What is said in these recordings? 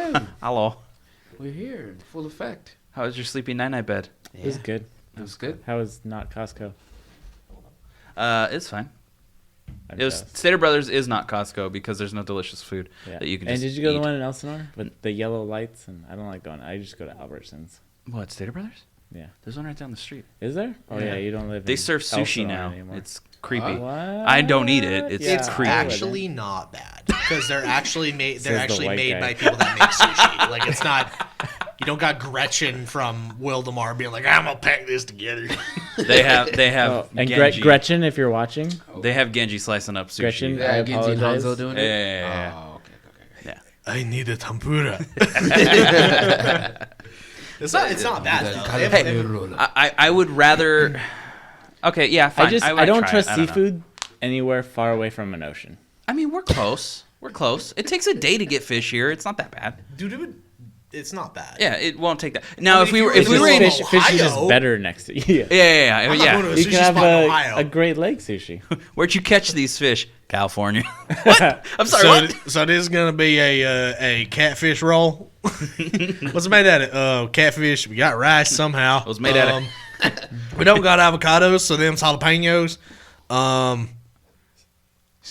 Hello. Hello. We're here in full effect. How was your sleepy night bed? It was good. It was good. How was not Costco? It's fine. I'm It was jealous. Stater Brothers is not Costco because there's no delicious food that you can And just did you go to eat. the one in Elsinore with the yellow lights? And I don't like going. I just go to Albertsons. What, Stater Brothers? Yeah. There's one right down the street. Is there? Oh yeah, you don't live. They in serve sushi Elsinore now. anymore. It's creepy. What? I don't eat it. It's Yeah, It's creepy. actually not bad because they're actually made. They're Says the actually white made guy. by people that make sushi. Like it's not. You don't got Gretchen from Wildemar being like, "I'm gonna pack this together." They have Oh, and Genji. Gretchen, if you're watching, They have Genji slicing up sushi. Gretchen, Yeah, I Genji and apologize. Hanzo doing it? Yeah. Oh, okay. I need a tempura. It's not bad though. I would rather. Okay, yeah, fine. I would don't try trust it. I don't know. seafood anywhere far away from an ocean. I mean, we're close. We're close. It takes a day to get fish here. It's not that bad. Dude, it's not bad. Yeah, it won't take that. Now, I mean, if we were in Fish is just Ohio- better next to you. yeah. I'm not going to a You sushi can have spot in Ohio. a Great Lake sushi. Where'd you catch these fish? California. What? I'm sorry. What? So this is gonna be a catfish roll. What's it made out of? Catfish. We got rice somehow. It was made out of. We don't got avocados, so them's jalapenos.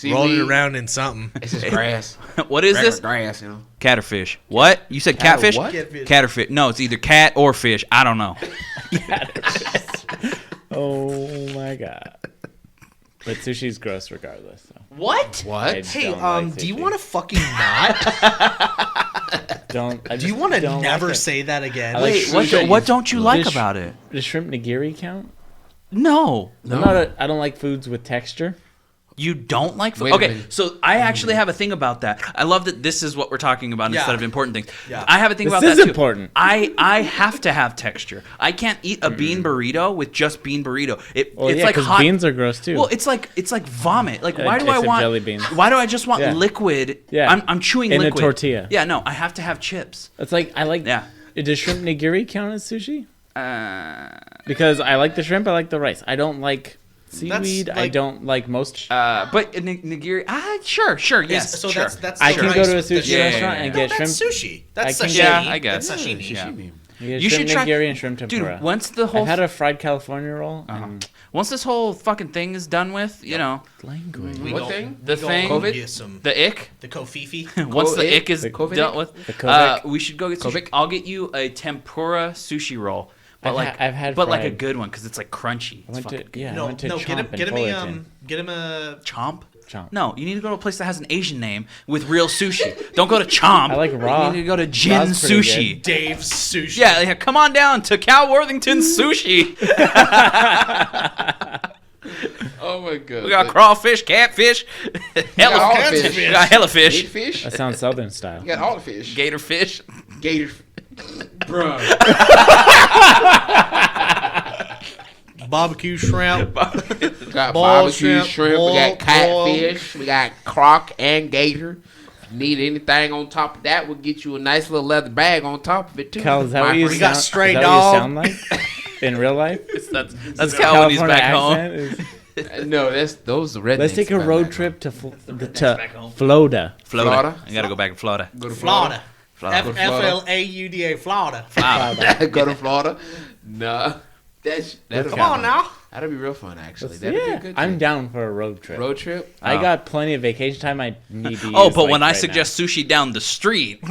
Rolled it around in something. It's just grass. What is Regular this? grass, you know. Catfish. What? You said Cat or catfish? what? Catfish. Catfish. No, it's either cat or fish. I don't know. Oh my god. But sushi's gross regardless. So. What? What? I Hey, don't like do you sushi. want to fucking not? Do you want to don't never like it. say that again? I like Wait, sushi. what don't you like Fish- about it? Does shrimp nigiri count? No. I don't like foods with texture. You don't like food? Wait a Okay, minute. so I actually have a thing about that. I love that this is what we're talking about Yeah. instead of important things. Yeah. I have a thing This about is that too. important. I have to have texture. I can't eat a bean burrito with just bean burrito. Well, It's yeah, like 'cause hot. beans are gross too. Well, it's like vomit. Like, why do I except want jelly beans. Why do I just want Yeah. liquid? Yeah. I'm chewing In a liquid. tortilla. Yeah, no, I have to have chips. It's like I like. Yeah. Does shrimp nigiri count as sushi? Uh, Because I like the shrimp, I like the rice. I don't like seaweed. I like- don't like most. but nigiri. Sure, yes, so sure. that's I the can rice go to a with the sushi Yeah, yeah, restaurant yeah, and No, get that's shrimp. sushi. That's I can- sashimi. Yeah, I guess. That's sashimi. Yeah. Sashimi. You get You shrimp should try- nigiri and shrimp tempura. Dude, once the whole I've had a fried California roll. And once this whole fucking thing is done with, you know, language. We What go- thing? the we go thing, COVID? Get some the ick. the kofifi. Once the ick? ick is The COVID dealt ick? with, The COVID. we should go get sushi. COVID? I'll get you a tempura sushi roll, but I've had but like a fried. good one because it's like crunchy. I it's went to fucking good. I No, went to no, Chomp get him, in get him Fullerton. get him a. Chomp. Chomp. No, you need to go to a place that has an Asian name with real sushi. Don't go to Chomp. I like raw. You need to go to Jin Raw's pretty Sushi. Dave's sushi. Yeah, come on down to Cal Worthington Sushi. Oh my god. We got crawfish, catfish, all hella the fish. fish. We got hella fish, Big fish. That sounds southern style. You got all the fish. gator fish. Gator. Bro. Barbecue shrimp. We got Ball barbecue shrimp, shrimp. We ball, got catfish. We got croc and gator. Need anything on top of that? We'll get you a nice little leather bag on top of it too. Cal, is that what you We got sound, stray is that what you dog. sound like in real life? That's Cal when he's California back home. accent is- No, those are rednecks. Let's take a back road back trip to back home. Florida. Florida. I gotta go back to Florida. home. Go to Florida. Florida. Flauda. Florida. Florida. Go to Florida. Nah. That'll Come on now. That'll be real fun, actually. Let's- That'll be yeah, a good I'm trip. down for a road trip. Road trip? I Oh. got plenty of vacation time. I need to use. Oh, but like, when I right suggest sushi down the street,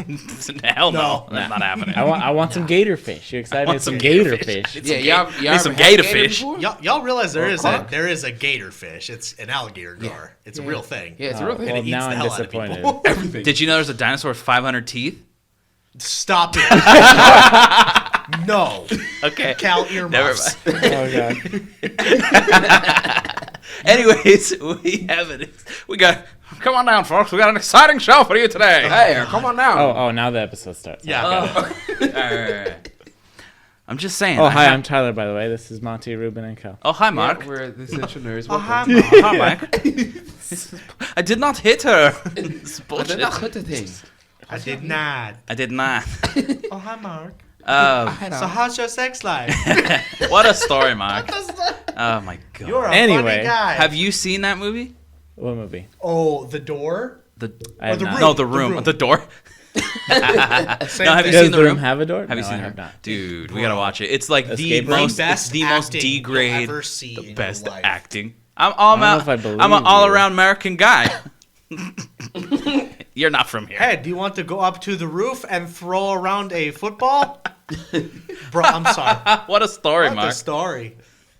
hell no, No. that's not happening. now. I want some gator fish. You excited? want With some some gator gator fish. Yeah, y'all need some ever had gator fish. before? Y'all realize Or there is a gator fish. It's an alligator gar. It's a real thing. Yeah, it's a real thing. Well, It eats now the I'm hell out of disappointed. people. Everything. Did you know there's a dinosaur with 500 teeth? Stop it. No. Okay. Cal Never earmuffs. mind. Oh god. Anyways, we have it. We got. Come on down, folks. We got an exciting show for you today. Hey, come on now. Oh, now the episode starts. Yeah. All right. I'm just saying. Oh, I hi. have- I'm Tyler. By the way, this is Monty, Ruben, and Cal. Oh, hi, Yeah, Mark. we're the Essential Nerds. hi, Welcome. Hi, Mark. I did not hit her. This is I bullshit. did not hit the thing. I did not. I did not. Oh, hi, Mark. So how's your sex life? What a story, Mark. Oh my god. You're a Anyway, funny guy. Have you seen that movie? What movie? Oh, The Door? The I have the not. room. no, the room. The door. No, have you Does seen The Room? have a door? Have you No, seen I The have Room? not. Dude, we gotta watch it. It's like the Escape Room? most, Best it's the most acting D grade, you'll ever see the in best your life. acting. I don't know if I believe I'm an you. all-around American guy. You're not from here. Hey, do you want to go up to the roof and throw around a football? Bro, I'm sorry. What a story, What a Mark. story.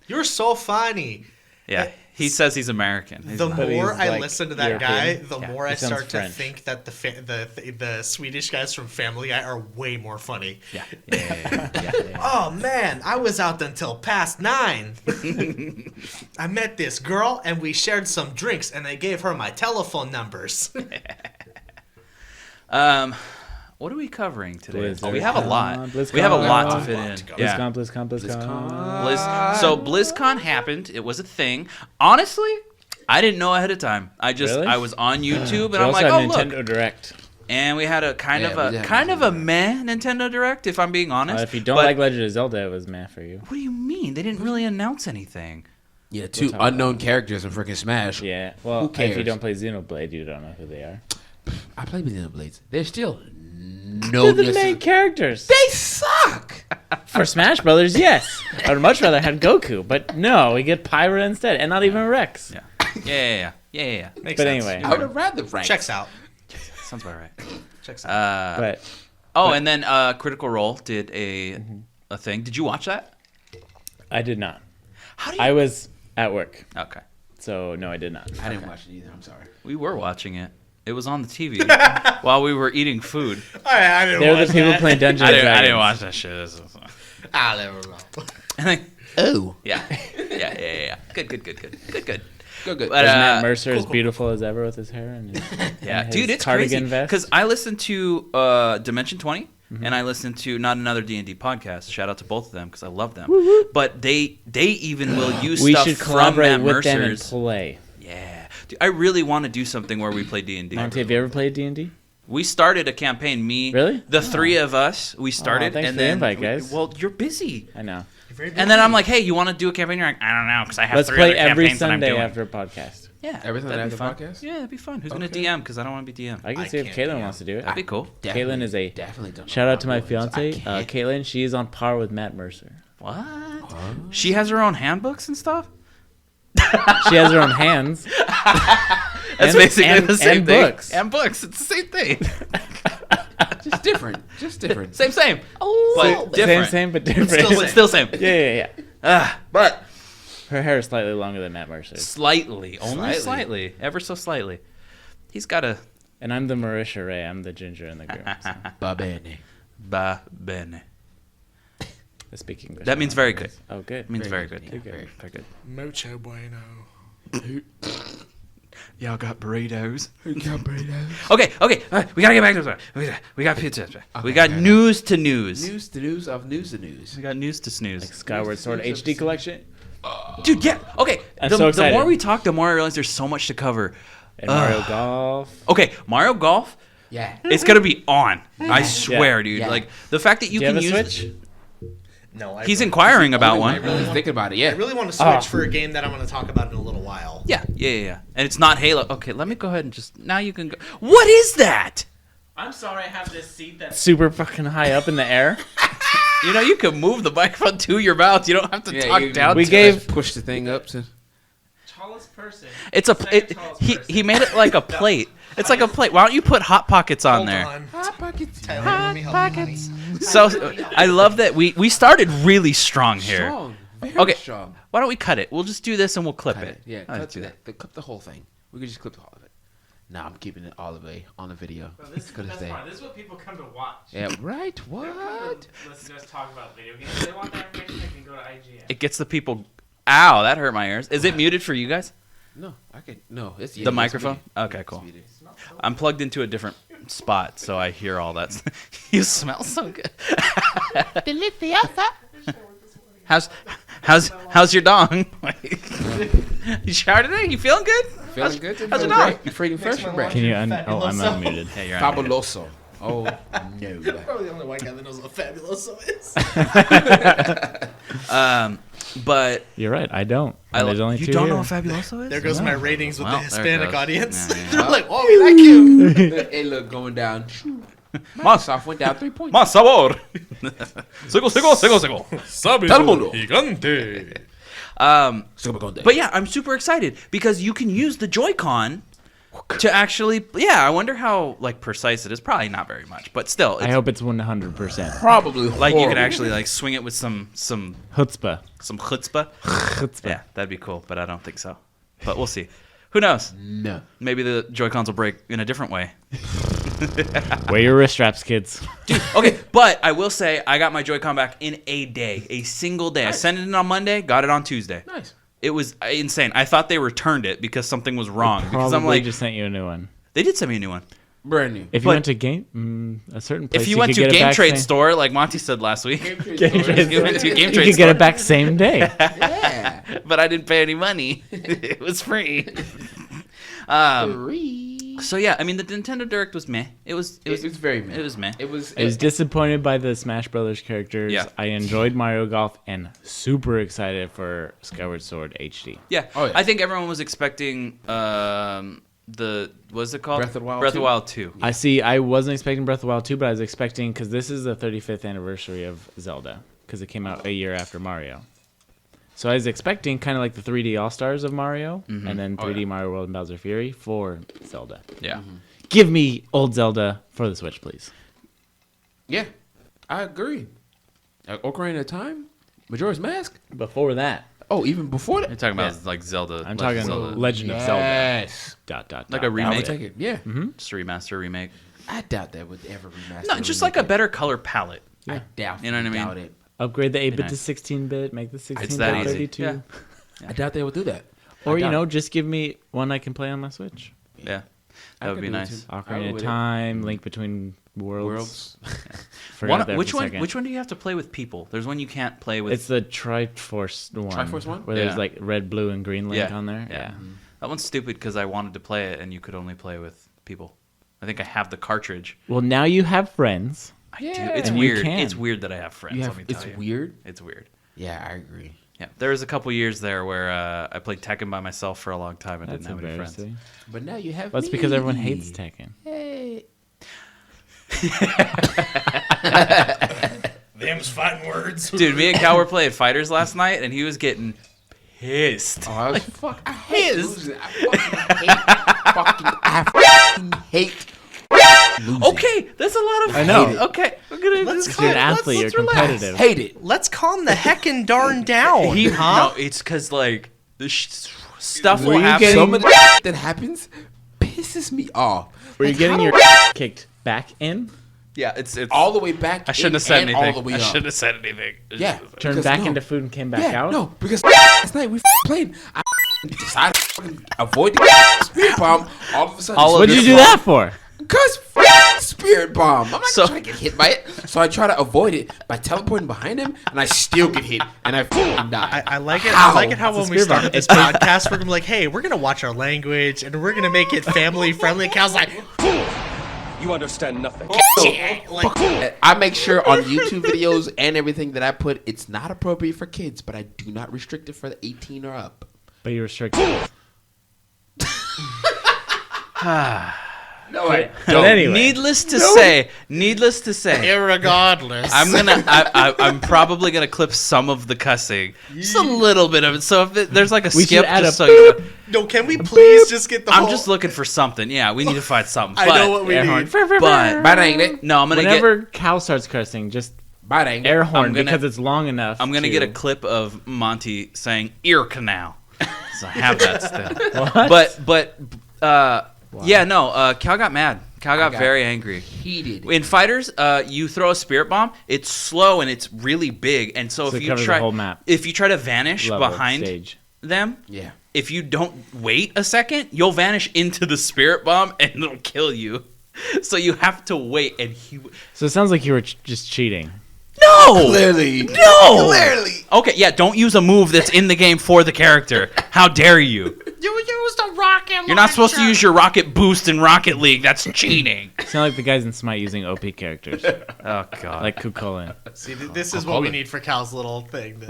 You're so funny. Yeah, he says he's American. He's The not. But more he's, I like, listen to that European. guy, the Yeah. more I He sounds start to French. think that the Swedish guys from Family Guy are way more funny. Yeah. Yeah. Oh man, I was out until past 9. I met this girl and we shared some drinks and I gave her my telephone numbers. What are we covering today? Blizzard. Oh, we have a lot. BlizzCon. We have a lot to BlizzCon. fit in. Yeah. BlizzCon. So BlizzCon happened. It was a thing. Honestly, I didn't know ahead of time. Really? I was on YouTube and We I'm also like, have oh Nintendo look. Direct. And we had a kind Yeah, of we a did have kind of Nintendo a meh Nintendo Direct, if I'm being honest. If you don't But like Legend of Zelda, it was meh for you. what do you mean? They didn't really announce anything. Yeah, 2 unknown characters in freaking Smash. Yeah. Well, Who if you cares? don't play Xenoblade, you don't know who they are. I play with Xenoblades. They're still no. They're the main characters. They suck. For Smash Brothers, yes. I would much rather have Goku, but no, we get Pyra instead, and not even Rex. Yeah. Yeah. Makes But sense. anyway. I would have rather Rex. Checks out. Sounds about right. Checks out. But And then Critical Role did a thing. Did you watch that? I did not. How do you? I was at work, Okay. so no, I did not. I didn't watch it either. I'm sorry. We were watching it. It was on the TV while we were eating food. I didn't They were watch the people that. playing Dungeons and Dragons. I didn't watch that shit. I never know. Oh, Yeah. Good. good, good. But, Is Matt Mercer as cool. beautiful as ever with his hair and his, yeah, and his dude, it's cardigan crazy. vest? Because I listened to Dimension 20, and I listened to Not Another D&D podcast. Shout out to both of them because I love them. But they even will use we stuff should from collaborate Matt with them and Mercer's. play. Yeah, dude, I really want to do something where we play D&D. Monty, have you ever played D&D? We started a campaign. Me, Really? the three of us. We started, thanks and for the then invite, guys. well, you're busy. I know. And then I'm like, hey, you want to do a campaign? You're like, I don't know, because I have Let's 3 play other every campaigns that I'm Sunday doing. after a podcast. Yeah, Every Sunday that'd be after fun. podcast? Yeah, that'd be fun. Who's gonna Okay. DM? Because I don't want to be DM. I can I see if can't Caitlin DM. wants to do it. That'd be cool. Caitlin is a definitely don't. shout out to my I fiance, can't. Caitlin. She is on par with Matt Mercer. What? She has her own handbooks and stuff. She has her own hands. That's And- basically and- the same and thing. books. And books. It's the same thing. Just different. Just different. Same. But different. Same, but different. Still same. Yeah. But Her hair is slightly longer than Matt Mercer's. slightly, only Slightly. slightly, ever so slightly. He's got a And I'm the Marisha Ray. I'm the ginger in the group. So Babene. ba bene. I speak English. That means very good. Oh, good. It means very good. Yeah, Very good. Mucho bueno. Y'all got burritos. News Okay. We gotta get back to this. We got pizza. We got news to news. to news of news to news. We got news to snooze. Skyward Sword HD collection. Dude, yeah. Okay. I'm The so excited. more we talk, the more I realize there's so much to cover. And Mario Golf. Okay, Mario Golf. Yeah. It's gonna be on. I swear, dude. Yeah. Like the fact that you Do you can have a use. Switch? No, He's inquiring about I one. really thinking about it. I Yeah. really want to switch for a game that I'm going to talk about in a little while. Yeah. And it's not Halo. Okay, let me go ahead and just now you can go. What is that? I'm sorry, I have this seat that's super fucking high up in the air. You know, you can move the microphone to your mouth. You don't have to talk you- down. we to gave- it. push the thing up to. Tallest person. It's a. He made it like a plate. It's like a plate. Why don't you put hot pockets on Hold there? on. Hot pockets. Tyler, let me help you, honey. So I love that we started really strong here. Strong. Very Okay. strong. Why don't we cut it? We'll just do this and we'll clip Cut it. it. Yeah. Let's Cut do that. Clip the whole thing. We could just clip all of it. Nah, I'm keeping it all the way on the video. This Good as day. This is what people come to watch. Yeah. Right. What? Listeners talk about video games. If they want that information, they can go to IGN. It gets the people. Ow, that hurt my ears. Is it muted for you guys? No, I can. No, it's The microphone? Okay, It's cool. muted. I'm plugged into a different spot, so I hear all that. You smell so good. How's your dong? You showered today? You feeling good? Feeling good? how's it Feeling going? great? You're feeling fresh and Can you I'm Fabuloso. unmuted. Hey, you're on mute. Fabuloso. Oh no. Probably the only white guy that knows what Fabuloso is. But You're right. I don't. I There's only you two don't here. know what Fabuloso is? There goes my ratings with Well, the there it Hispanic goes. audience. Yeah, yeah. They're like, oh, we like you. Hey, look, going down. Microsoft went down 3 points. Más sabor. Sigo. Sabido gigante. But yeah, I'm super excited because you can use the Joy-Con to actually. Yeah, I wonder how like precise it is. Probably not very much, but still. I hope it's 100%. Probably like you can horrible. actually like swing it with some Chutzpah. chutzpah. Chutzpah. Yeah, that'd be cool, but I don't think so. But we'll see. Who knows? No. Maybe the Joy-Cons will break in a different way. Wear your wrist straps, kids. Dude, okay, but I will say I got my Joy-Con back in a single day. I sent it in on Monday, got it on Tuesday. Nice. It was insane. I thought they returned it because something was wrong. Because Probably I'm like, just sent you a new one. they did send me a new one. Brand new. If you But- went to a certain place, If you went could to get it Game back Trade same- Store, like Monty said last week, Game Trade you went to Store. Game You Trade could Store, get it back same day. Yeah. but I didn't pay any money. It was free. So yeah, I mean the Nintendo Direct was meh. It was very meh. It was meh. It was. I was disappointed by the Smash Brothers characters. Yeah. I enjoyed Mario Golf and super excited for Skyward Sword HD. Yeah. Oh, yeah. I think everyone was expecting the what's it called? Breath of the Wild Breath of 2? the Wild 2. I see. I wasn't expecting Breath of the Wild 2, but I was expecting because this is the 35th anniversary of Zelda because it came out a year after Mario. So I was expecting kind of like the 3D All Stars of Mario, and then 3D Mario World and Bowser Fury for Zelda. Yeah. Give me old Zelda for the Switch, please. Yeah, I agree. Ocarina of Time, Majora's Mask. Before that, Oh, even before You're that. talking about like Zelda. I'm Legend talking of Zelda. Legend of Zelda. Yes. Like a I remake. would take it. Yeah. Just a remaster, remake. I doubt that would ever remaster. No, just like a better color palette. I doubt. You know what I mean? Doubt it. Upgrade the 8-bit nice. to 16-bit, make the 16-bit that easy. 32. Yeah. I doubt they would do that. Or, I doubt it. just give me one I can play on my Switch. Yeah. I That would could be do it nice. too. I Ocarina of would. Time, Link Between Worlds. Worlds. Forgot that Which for a one? second. Which one do you have to play with people? There's one you can't play with. It's the Triforce one. Triforce one? Where there's Yeah. like red, blue, and green Link Yeah. on there. Yeah. Yeah. That one's stupid because I wanted to play it and you could only play with people. I think I have the cartridge. Well, now you have friends. I Yeah. do. It's And you weird. can. It's weird that I have friends. You let have, me tell it's you. weird. It's weird. Yeah, I agree. Yeah. There was a couple years there where I played Tekken by myself for a long time and That's didn't have any friends. embarrassing. But now you have. Well, that's because me. everyone hates Tekken. Hey. Them's fighting words. Dude, me and Cal were playing fighters last night and he was getting pissed. Oh, I was I hate losing. I fucking hate losing. Okay, that's a lot of. I know. Okay, we're gonna. Let's If you're an let's- athlete, let's you're relax. competitive. Hate it. Let's calm the heckin' darn down, He, huh? No, it's because like the stuff Were will you happen. getting- Some of the that happens pisses me off. Were you Like, getting how your do kicked back in? Yeah, it's all the way back. I shouldn't in have said and anything. All the way I up. shouldn't have said anything. Yeah. Turned Because back no. into food and came back Yeah, out? no, because last night we played. I decided to avoid the spirit bomb. All of a sudden, All of What did you do that for? Because spirit bomb. I'm not So- trying to get hit by it, so I try to avoid it by teleporting behind him, and I still get hit, and I fucking die. I like it. How? I like it how It's a when we spirit bomb. started this podcast, we're gonna be like, hey, we're gonna watch our language and we're gonna make it family friendly. Cal's like, You understand nothing. like I make sure on YouTube videos and everything that I put, it's not appropriate for kids, but I do not restrict it for the 18 or up. But you're restricted. No, I But anyway. Needless to say, irregardless. I'm probably gonna clip some of the cussing, just a little bit of it. So if there's like a We skip, should add just a so you know, No, can we please just get the I'm whole... just looking for something. Yeah, we need to find something. I But, know what we Air need. horn. but Bye, dang it. no, I'm gonna Whenever Cal starts cursing, just Bye, dang it. air horn I'm gonna- because it's long enough. I'm gonna to- get a clip of Monty saying ear canal. So I have that still. What? But yeah, no. Cal got mad. Cal got got very angry. Heated. In fighters, you throw a spirit bomb. It's slow and it's really big, and so So if it you covers the try, whole map. if you try to vanish level behind stage. them, Yeah. if you don't wait a second, you'll vanish into the spirit bomb and it'll kill you. So you have to wait, and So it sounds like you were just cheating. no, Clearly. no, Clearly. Okay, yeah, don't use a move that's in the game for the character. How dare you? You used a rocket You're not supposed to use your rocket boost in Rocket League. That's cheating. Sound like the guys in Smite using OP characters, Oh god. like Kukulin. See, this is what we need for Cal's little thing.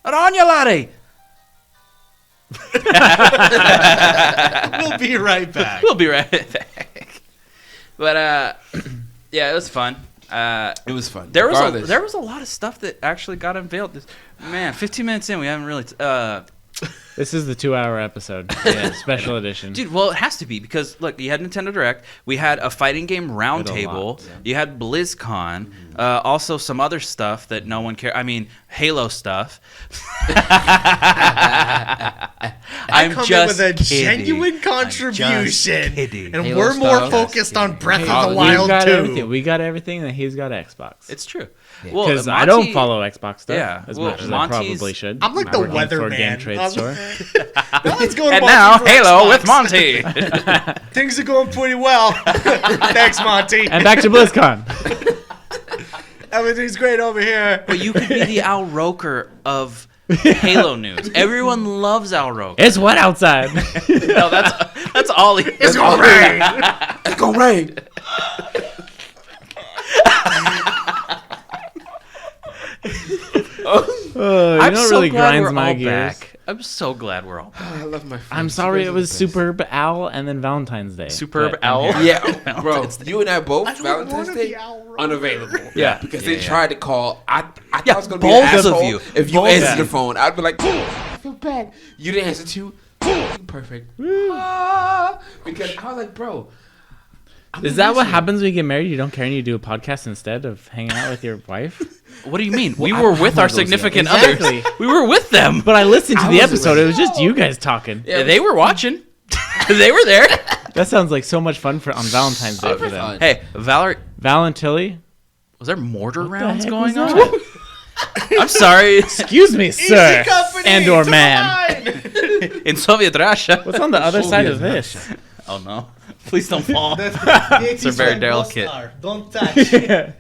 Aranya laddie. We'll be right back. We'll be right back. But Yeah, it was fun. It was fun. There Regardless. was a lot of stuff that actually got unveiled. Man, 15 minutes in, we haven't really. This is the 2-hour episode. Special edition. Dude, well, it has to be because look, you had Nintendo Direct, we had a fighting game roundtable, you had BlizzCon, also some other stuff that no one cared. I mean, Halo stuff. I'm come just in with a kidding. genuine contribution, kidding. and Halo we're more stuff. focused on Breath of the We've Wild got 2. everything. We got everything, and he's got Xbox. It's true. Because Well, I don't Monty- follow Xbox stuff Yeah, as well, much as Monty's- I probably should. I'm like the working for a weatherman. game trade I'm- store. Let's go to And Monty now, for Halo Xbox. with Monty. Things are going pretty well. Thanks, Monty. And back to BlizzCon. Everything's great over here. But you could be the Al Roker of Halo news. Everyone loves Al Roker. It's wet outside. No, that's all he. It's gonna rain. It's gonna rain. You know what really grinds my all gears? back. I'm so glad we're all back. I love my friends. I'm sorry You it guys was are the best. Superb Owl and then Valentine's Day. Superb But I'm Owl. here. Yeah, bro. You and I both don't Valentine's wanna be Day Al Roker. unavailable. Yeah. because Yeah, they yeah. tried to call. I thought Yeah, I was gonna be both an of asshole you. if you Both answered of the you. phone. I'd be like, I feel bad. You didn't answer too. Perfect. Because I was like, bro. I'm Is that what listening. happens when you get married? You don't care and you do a podcast instead of hanging out with your wife? What do you mean? We I were don't with have our one of those yet. significant Exactly. others. We were with them. But I listened to I the wasn't episode. ready. It was just you guys talking. Yeah, They were watching. They were there. That sounds like so much fun on Valentine's Day for them. fun. Hey, Valerie, Valentilli? was there mortar the rounds heck going was on? that? I'm sorry. Excuse me, sir. Easy company And or to man. mine. In Soviet Russia. What's on the other side of this? Oh no! Please don't fall. It's are very delicate. Don't touch.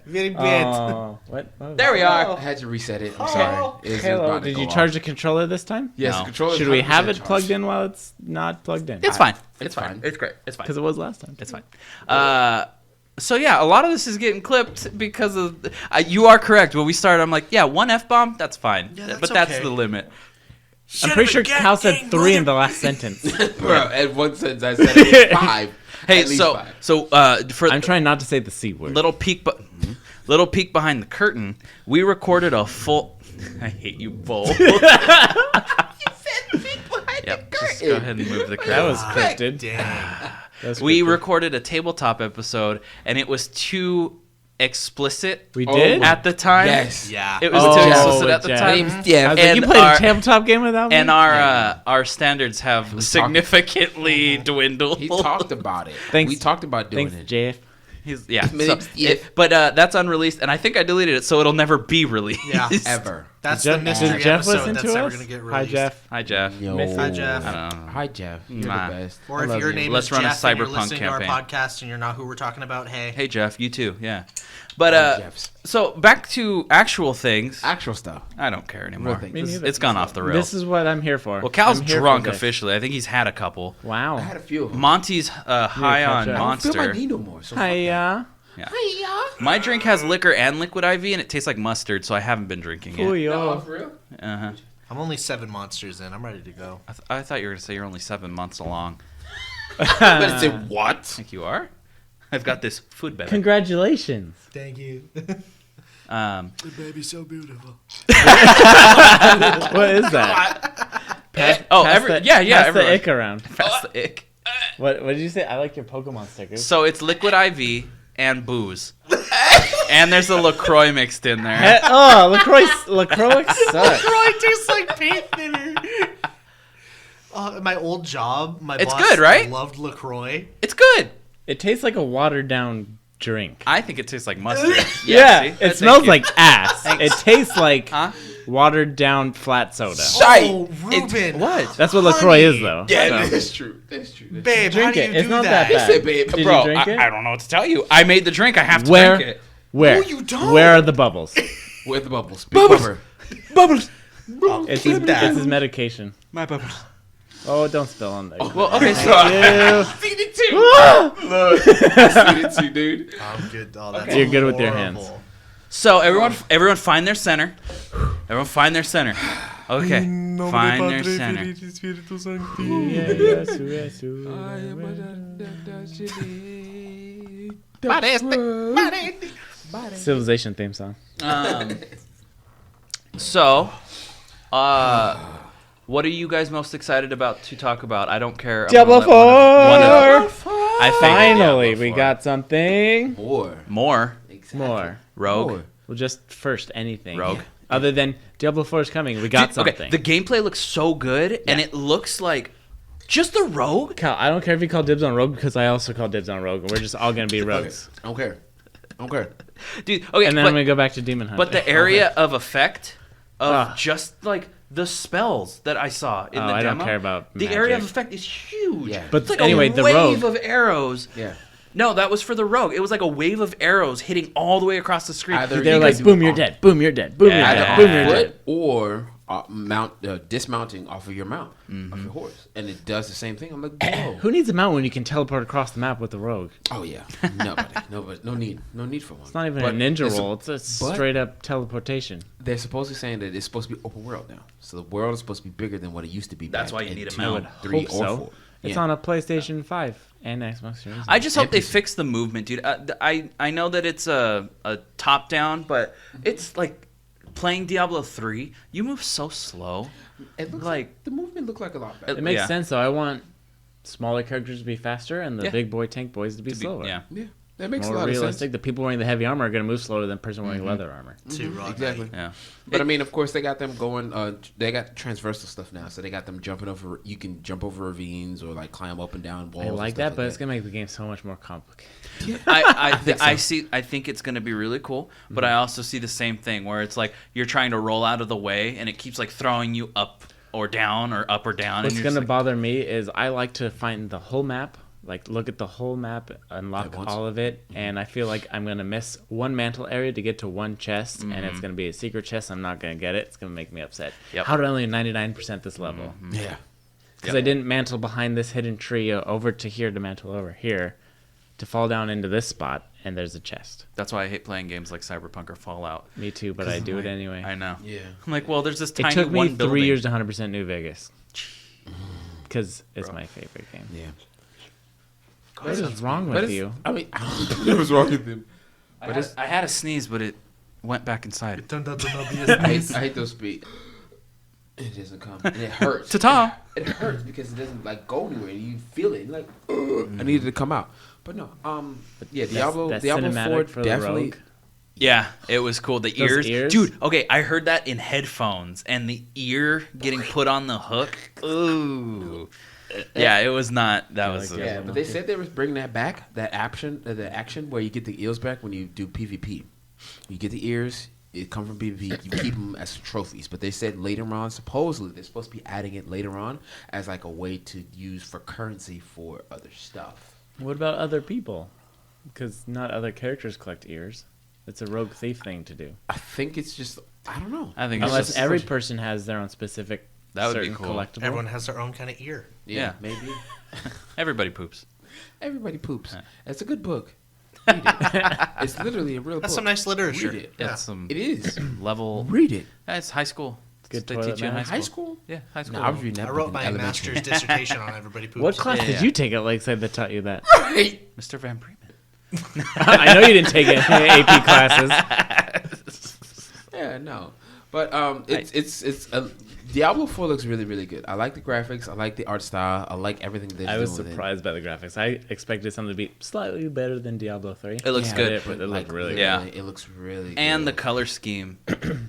Very bad. Oh, what? There we are. I had to reset it. I'm sorry. It's Hello. about to Did go you off. charge the controller this time? Yes, No. the controller. Should we have it plugged in while it's not plugged in? It's fine. It's fine. fine. It's great. It's fine. Because it was last time. It's fine. So yeah, a lot of this is getting clipped because of. You are correct. When we started, I'm like, yeah, one F-bomb, that's fine. Yeah, that's but that's okay. the limit. I'm pretty sure Cal said 3 in the last sentence. Bro, at one sentence I said it was 5. Hey, At least so 5. for I'm trying not to say the C word. little peek behind the curtain, we recorded a full. I hate you both. Yep, just go ahead and move the curtain. That was scripted. Dang. That was We scripted. recorded a tabletop episode, and it was too explicit We Oh did? my- At the time? Yes. Yeah. It was Oh, too explicit at the Jeff. time. Name's Jeff. I was like, And you played our- a tabletop game without me? And our standards have significantly dwindled. He talked about it. Thanks. We talked about doing Thanks, it. JF. Yeah. My so name's Jeff. but that's unreleased, and I think I deleted it, so it'll never be released. Yeah. Ever. That's Jeff, the mystery did Jeff episode listen that's to never us? gonna get Hi, released. Jeff. Hi, Jeff. Yo. Hi, Jeff. I don't know. Hi, Jeff. You're Nah. the best. Or I if love your you. name Let's is run a Jeff and you're cyberpunk listening to our campaign. podcast and you're not who we're talking about, hey. Hey, Jeff. You too. Yeah. But Jeffs. so back to actual things. Actual stuff. I don't care anymore. Real things. Me neither. It's gone off the rails. This is what I'm here for. Well, Cal's I'm here for drunk this. officially. I think he's had a couple. Wow. I had a few of them. Monty's high catch on up. I don't feel my Monster. knee no more. So Hiya. Yeah. My drink has liquor and liquid IV, and it tastes like mustard, so I haven't been drinking Oh, it. yo. for real? Uh-huh. I'm only 7 monsters in. I'm ready to go. I thought you were going to say you're only 7 months along. But say what? I think you are. I've got this food better. Congratulations. Thank you. Um, The baby's so beautiful. What is that? Pass pass the the everyone. ick around. Pass the ick. What did you say? I like your Pokemon stickers. So it's liquid IV and booze. And there's a LaCroix mixed in there. Oh, LaCroix sucks. LaCroix tastes like paint thinner. My old job, my It's boss good, right? loved LaCroix. It's good. It tastes like a watered down drink. I think it tastes like mustard. Yeah, see? it Thank smells you. like ass. It tastes like Huh? watered down flat soda. Oh, Ruben. What? That's what LaCroix is, though. Yeah, So. that's true. That's true. Babe, how Drink do it. you It's do not that? that bad. Say, babe. Did Bro, you drink it? I don't know what to tell you. I made the drink. I have to Where? drink it. Where? No, you don't. Where are the bubbles? With the bubbles. Big bubble. Bubbles. It's keep his, that. it's his medication. My bubbles. Oh, don't spill on there. Well, okay, so Ew. Feed it too. Look. Feed it too, dude. I'm good. Oh, that's You're good with your horrible. hands. So everyone find their center. Everyone find their center. Okay. Find their center. Civilization theme song. So, what are you guys most excited about to talk about? I don't care. Diablo 4! I Finally, Diablo we 4. got something. More. Exactly. More. Rogue. More. Well, just first anything. Rogue. Other than Diablo 4 is coming, we got something. Okay, the gameplay looks so good, and it looks like just the Rogue. Cal, I don't care if you call dibs on Rogue because I also call dibs on Rogue, and we're just all gonna be rogues. Okay. Okay. Dude, okay, And then but, I'm gonna go back to Demon Hunter. but the area of effect of just like the spells that I saw in the I demo. don't care about the area of magic. effect is huge. Yeah. But it's like anyway, a the wave Rogue- of arrows. Yeah. No, that was for the Rogue. It was like a wave of arrows hitting all the way across the screen. Either they're you like, guys- boom, you're dead. Boom, you're dead. Boom, you're Yeah. dead. Either Boom, on you're foot dead. or dismounting off of your mount, off your horse, and it does the same thing. I'm like, whoa. Who needs a mount when you can teleport across the map with the Rogue? Oh yeah, nobody, no need for one. It's not even But a ninja it's roll. It's a but- straight up teleportation. They're supposedly saying that it's supposed to be open world now, so the world is supposed to be bigger than what it used to be. That's back why you in need a 2, mount. 3, Hope or so. 4. It's Yeah. on a PlayStation 5 and Xbox Series. I just hope they NPC. fix the movement, dude. I know that it's a top down, but it's like playing Diablo 3. You move so slow. It looks like- like the movement looked like a lot better. It makes Yeah. sense though. I want smaller characters to be faster and the Yeah. big boy tank boys to be slower. Yeah. Yeah, that makes a More lot of realistic. sense. The people wearing the heavy armor are going to move slower than the person wearing leather armor. Exactly. Yeah. But I mean, of course, they got them going. They got transversal stuff now, so they got them jumping over. You can jump over ravines or like climb up and down walls. I and like stuff that, but it's going to make the game so much more complicated. I think it's gonna be really cool, but I also see the same thing where it's like you're trying to roll out of the way and it keeps like throwing you up or down or up or down. What's and going to like, bother me is I like to find the whole map, like look at the whole map, unlock At once. all of it, and I feel like I'm going to miss one mantle area to get to one chest, and it's going to be a secret chest. I'm not going to get it. It's going to make me upset. Yep. How did I only 99% this level? Yeah. Because I didn't mantle behind this hidden tree over to here to mantle over here to fall down into this spot, and there's a chest. That's why I hate playing games like Cyberpunk or Fallout. Me too, but I do it anyway. I know. Yeah. I'm like, well, there's this It tiny took me one 3 building. years to 100% New Vegas. Because it's my favorite game. Yeah. What is wrong But with it's, you? I mean, I don't know what's wrong with him. I had a sneeze, but it went back inside. Turned out to not be I as hate those speed. It doesn't come, and it hurts. Ta-ta! It hurts because it doesn't like go anywhere. You feel it, like I needed to come out. But no, yeah, Diablo, That's Diablo cinematic 4 for the definitely. Rogue. Yeah, it was cool. The Those ears? Dude. Okay, I heard that in headphones, and the ear getting put on the hook. Ooh, yeah, it was not. That was. like Yeah, but they said they was bringing that back. That action, the action where you get the ears back when you do PvP. You get the ears. It come from PvP. You keep them as trophies. But they said later on, supposedly they're supposed to be adding it later on as like a way to use for currency for other stuff. What about other people? Because not other characters collect ears. It's a rogue thief thing to do. I think it's just I don't know. I think it's Unless just, every person has their own specific That would be certain cool. collectible. Everyone has their own kind of ear. Yeah. maybe. everybody poops. Everybody poops. It's a good book. Read it. It's literally a real That's book. some nice literature. Read it. Yeah. That's some It is. level. Read it. That's high school. Good They toilet teach you in manner. high High school. school? Yeah, high school. No, I was reading that I book wrote in my elementary. master's dissertation on Everybody Poops. What class Yeah, did yeah. you take at Lakeside that taught you that? Mr. Van Bremen. I know you didn't take any AP classes. Yeah, no. But it's Diablo 4 looks really, really good. I like the graphics. I like the art style. I like everything that I was doing with it. surprised by the graphics. I expected something to be slightly better than Diablo 3. It looks Yeah, good. But it looked really Yeah. good. It looks really And the good. color scheme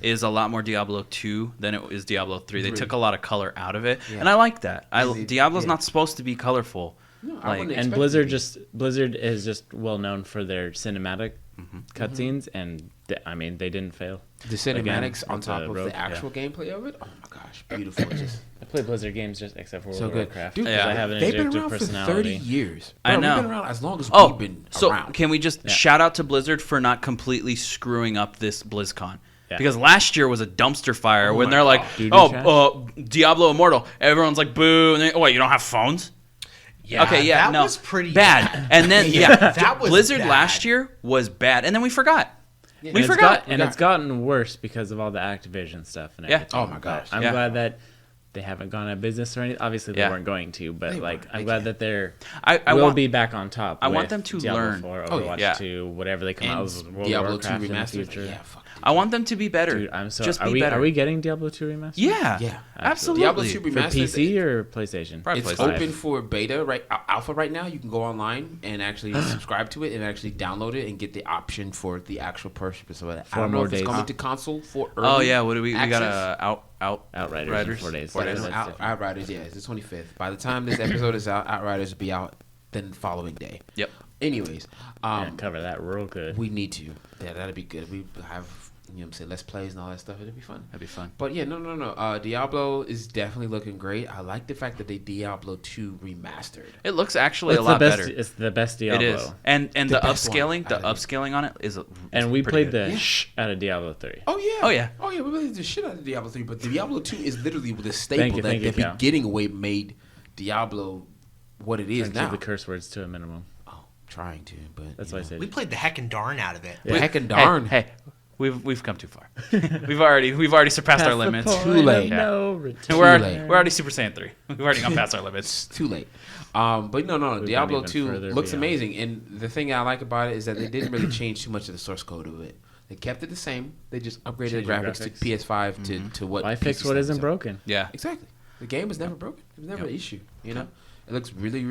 is a lot more Diablo 2 than it is Diablo 3. They took a lot of color out of it, Yeah. and I like that. They- Diablo's yeah. not supposed to be colorful. No, I like- wouldn't And expect Blizzard is just well known for their cinematic Mm-hmm. cutscenes, and they didn't fail. the cinematics Again, on it's top a of rogue, the actual gameplay of it. Oh my gosh, beautiful! Just I play Blizzard games just except for World so of good, Warcraft. dude. because Yeah. I have an They've been addictive around for 30 personality. years. I Bro, know. We've been around as long as Oh, we've been so around. can we just shout out to Blizzard for not completely screwing up this BlizzCon? Yeah. Because last year was a dumpster fire when my they're like, Doo-doo "Oh, Diablo Immortal." Everyone's like, "Boo!" And then, "Oh, wait, you don't have phones?" Yeah, Okay, yeah, that no, was pretty bad. And then yeah, That was Blizzard bad. last year was bad, and then we forgot. And We it's forgot. and it's gotten worse because of all the Activision stuff and Yeah. everything. Oh my gosh. I'm Yeah. glad that they haven't gone out of business or anything. Obviously, they weren't going to, but They like, weren't. I'm They glad can't. that they're I will want be back on top. I want with them to Diablo learn. 4, Oh, yeah. Overwatch Yeah. 2, whatever they come out with World Diablo of 2 Warcraft in the remastered. future. Yeah, fuck. I want them to be better. Dude, I'm so. Just Are be we better. are we getting Diablo 2 remastered? Yeah. Yeah. Absolutely. Diablo 2 For remastered. PC or PlayStation? Probably It's PlayStation. open for beta, right? Alpha right now. You can go online and actually subscribe to it and actually download it and get the option for the actual purchase. So I don't know more if it's days. coming to console for early Oh yeah, what do we got? access. Outriders in 4 days. Yeah, That's no, different. Outriders, yeah, it's the 25th. By the time this episode is out, Outriders will be out then the following day. Yep. Anyways, Yeah, cover that real good. we need to. Yeah, that'd be good. We have, you know what I'm saying, less plays and all that stuff. It'd be fun. That'd be fun. But yeah, no. Diablo is definitely looking great. I like the fact that they Diablo 2 remastered. It looks actually It's a lot the best. better. It's the best Diablo. It is. And the best upscaling, one, I think. upscaling on it is. And we pretty played good. the out of Diablo 3. Oh yeah. Oh, yeah. Oh yeah. We played the shit out of Diablo 3, but Diablo 2 is literally the staple you, that thank the you, Cal. beginning way made Diablo what it is Keep now. the curse words to a minimum. Oh, trying to, but That's you why I know. said. We played the heckin' darn out of it. The heckin' darn. Hey, we've come too far. we've already surpassed our limits. Too late. No And return. late. we're already Super Saiyan 3. We've already gone past our limits. It's too late. But no. We've Diablo gone 2 even further looks beyond. amazing, and the thing I like about it is that they didn't really change too much of the source code of it. They kept it the same. They just upgraded the Changed the graphics to graphics. PS5 to what. Why fix PC what isn't stands. broken? Yeah. Exactly. The game was never broken. It was never Yep. an issue. You know, it looks really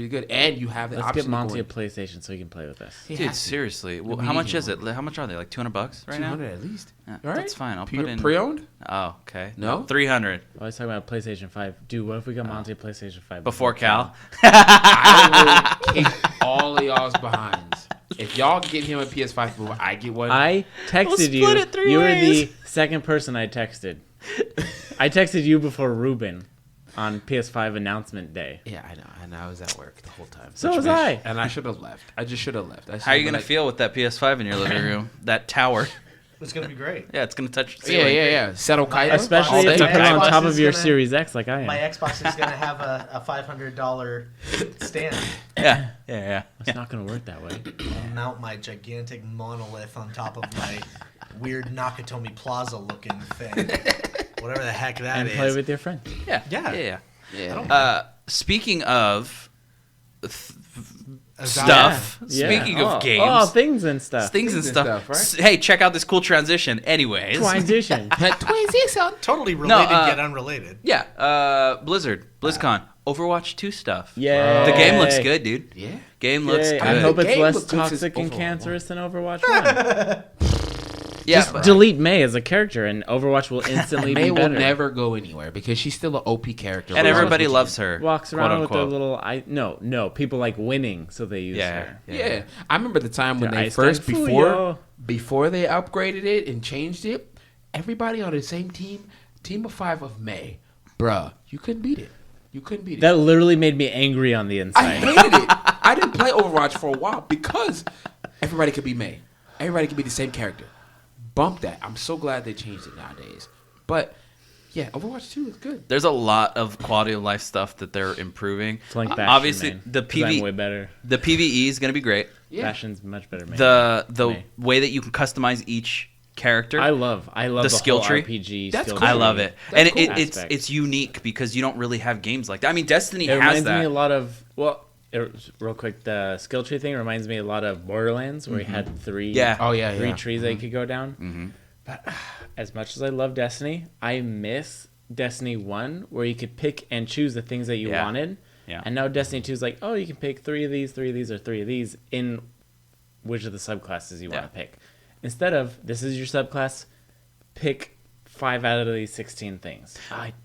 good, and you have the Let's option get Monty a to go PlayStation so he can play with us. in. He Dude, has to. seriously. Well, We how need much him is it? on. How much are they? Like $200 right now? 200 at least. Yeah, All right. that's fine. I'll put in Pre-owned. Oh, okay. No? 300 I was talking about PlayStation 5. Dude, what if we got Monty a PlayStation 5 before Cal. I will kick all of y'all's behinds. If y'all get him a PS5 before I get one, I texted you. split it 3 You were ways. the second person I texted. I texted you before Ruben on PS5 announcement day. yeah, I know, and I was at work the whole time. So was I. And I should have left. I just should have left. How are you gonna feel with that PS5 in your living room? That tower. It's gonna be great. Yeah, it's gonna touch the ceiling. Yeah. Settle Kaido. Especially all if day. you put it on Xbox top is of your gonna- Series X like I am. My Xbox is gonna have a $500 stand. Yeah. It's not going to work that way. I'll mount my gigantic monolith on top of my weird Nakatomi Plaza looking thing. Whatever the heck that And is. play with your friend. Yeah. Yeah. Yeah. Speaking of Is that- stuff, Yeah. speaking Oh, of games, Oh, things and stuff. things and and stuff. stuff, right? Hey, check out this cool transition. Anyways, Transition. Totally related No, yet unrelated. yeah, BlizzCon, Overwatch 2 stuff. Yay. The game looks good, dude. Yeah. Game looks Yay. good. I hope it's Game less looks good since toxic and Overwatch cancerous than Overwatch 1. yeah, Just but- delete May as a character and Overwatch will instantly May be will better. never go anywhere because she's still an OP character. and everybody regardless of loves her. Walks quote around with a unquote. little... No. People like winning, so they use her. Yeah. I remember the time when Their they ice first tank before they upgraded it and changed it. Everybody on the same team of 5 of May, bruh, you couldn't beat it. That literally made me angry on the I inside. hated it. I didn't play Overwatch for a while because everybody could be May. Everybody could be the same character. Bump that. I'm so glad they changed it nowadays. But yeah, Overwatch 2 is good. There's a lot of quality of life stuff that they're improving. It's like Bastion, Obviously, man, the 'cause I'm way PV, better. the PVE is going to be great. Yeah. Bastion's much better. Man. The May. way that you can customize each character. I love the skill whole tree. RPG That's skill cool. I tree. love it, That's and cool. Aspect. it's unique because you don't really have games like that. I mean, Destiny It has reminds that. me a lot of real quick. The skill tree thing reminds me a lot of Borderlands, where you had three trees that you could go down. Mm-hmm. But as much as I love Destiny, I miss Destiny 1, where you could pick and choose the things that you Yeah. wanted. Yeah. And now Destiny 2 is like, oh, you can pick 3 of these, 3 of these, or 3 of these in which of the subclasses you want to pick. Instead of, this is your subclass, pick 5 out of these 16 things.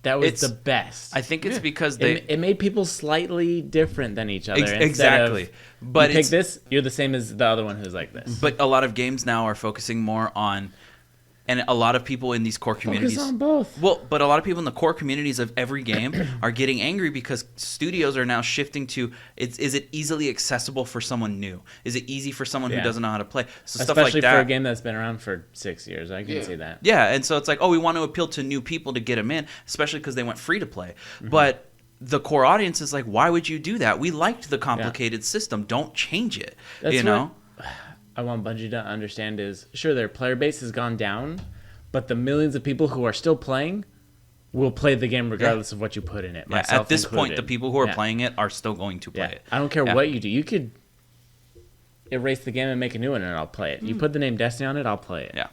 That was the best. I think it's because they It made people slightly different than each other. instead exactly, of, but you pick it's this, you're the same as the other one who's like this. but a lot of games now are focusing more on, and a lot of people in these core communities. Focus on both. Well, but a lot of people in the core communities of every game are getting angry because studios are now shifting to is it easily accessible for someone new? Is it easy for someone who doesn't know how to play? So stuff Especially like that. for a game that's been around for 6 years. I can see that. Yeah, and so it's like, oh, we want to appeal to new people to get them in, especially because they went free to play. But the core audience is like, why would you do that? We liked the complicated system. Don't change it. That's you know? what I want Bungie to understand is, sure, their player base has gone down, but the millions of people who are still playing will play the game regardless of what you put in it. Yeah, at this point, the people who are playing it are still going to play it. I don't care what you do. You could erase the game and make a new one, and I'll play it. You put the name Destiny on it, I'll play it. Yeah.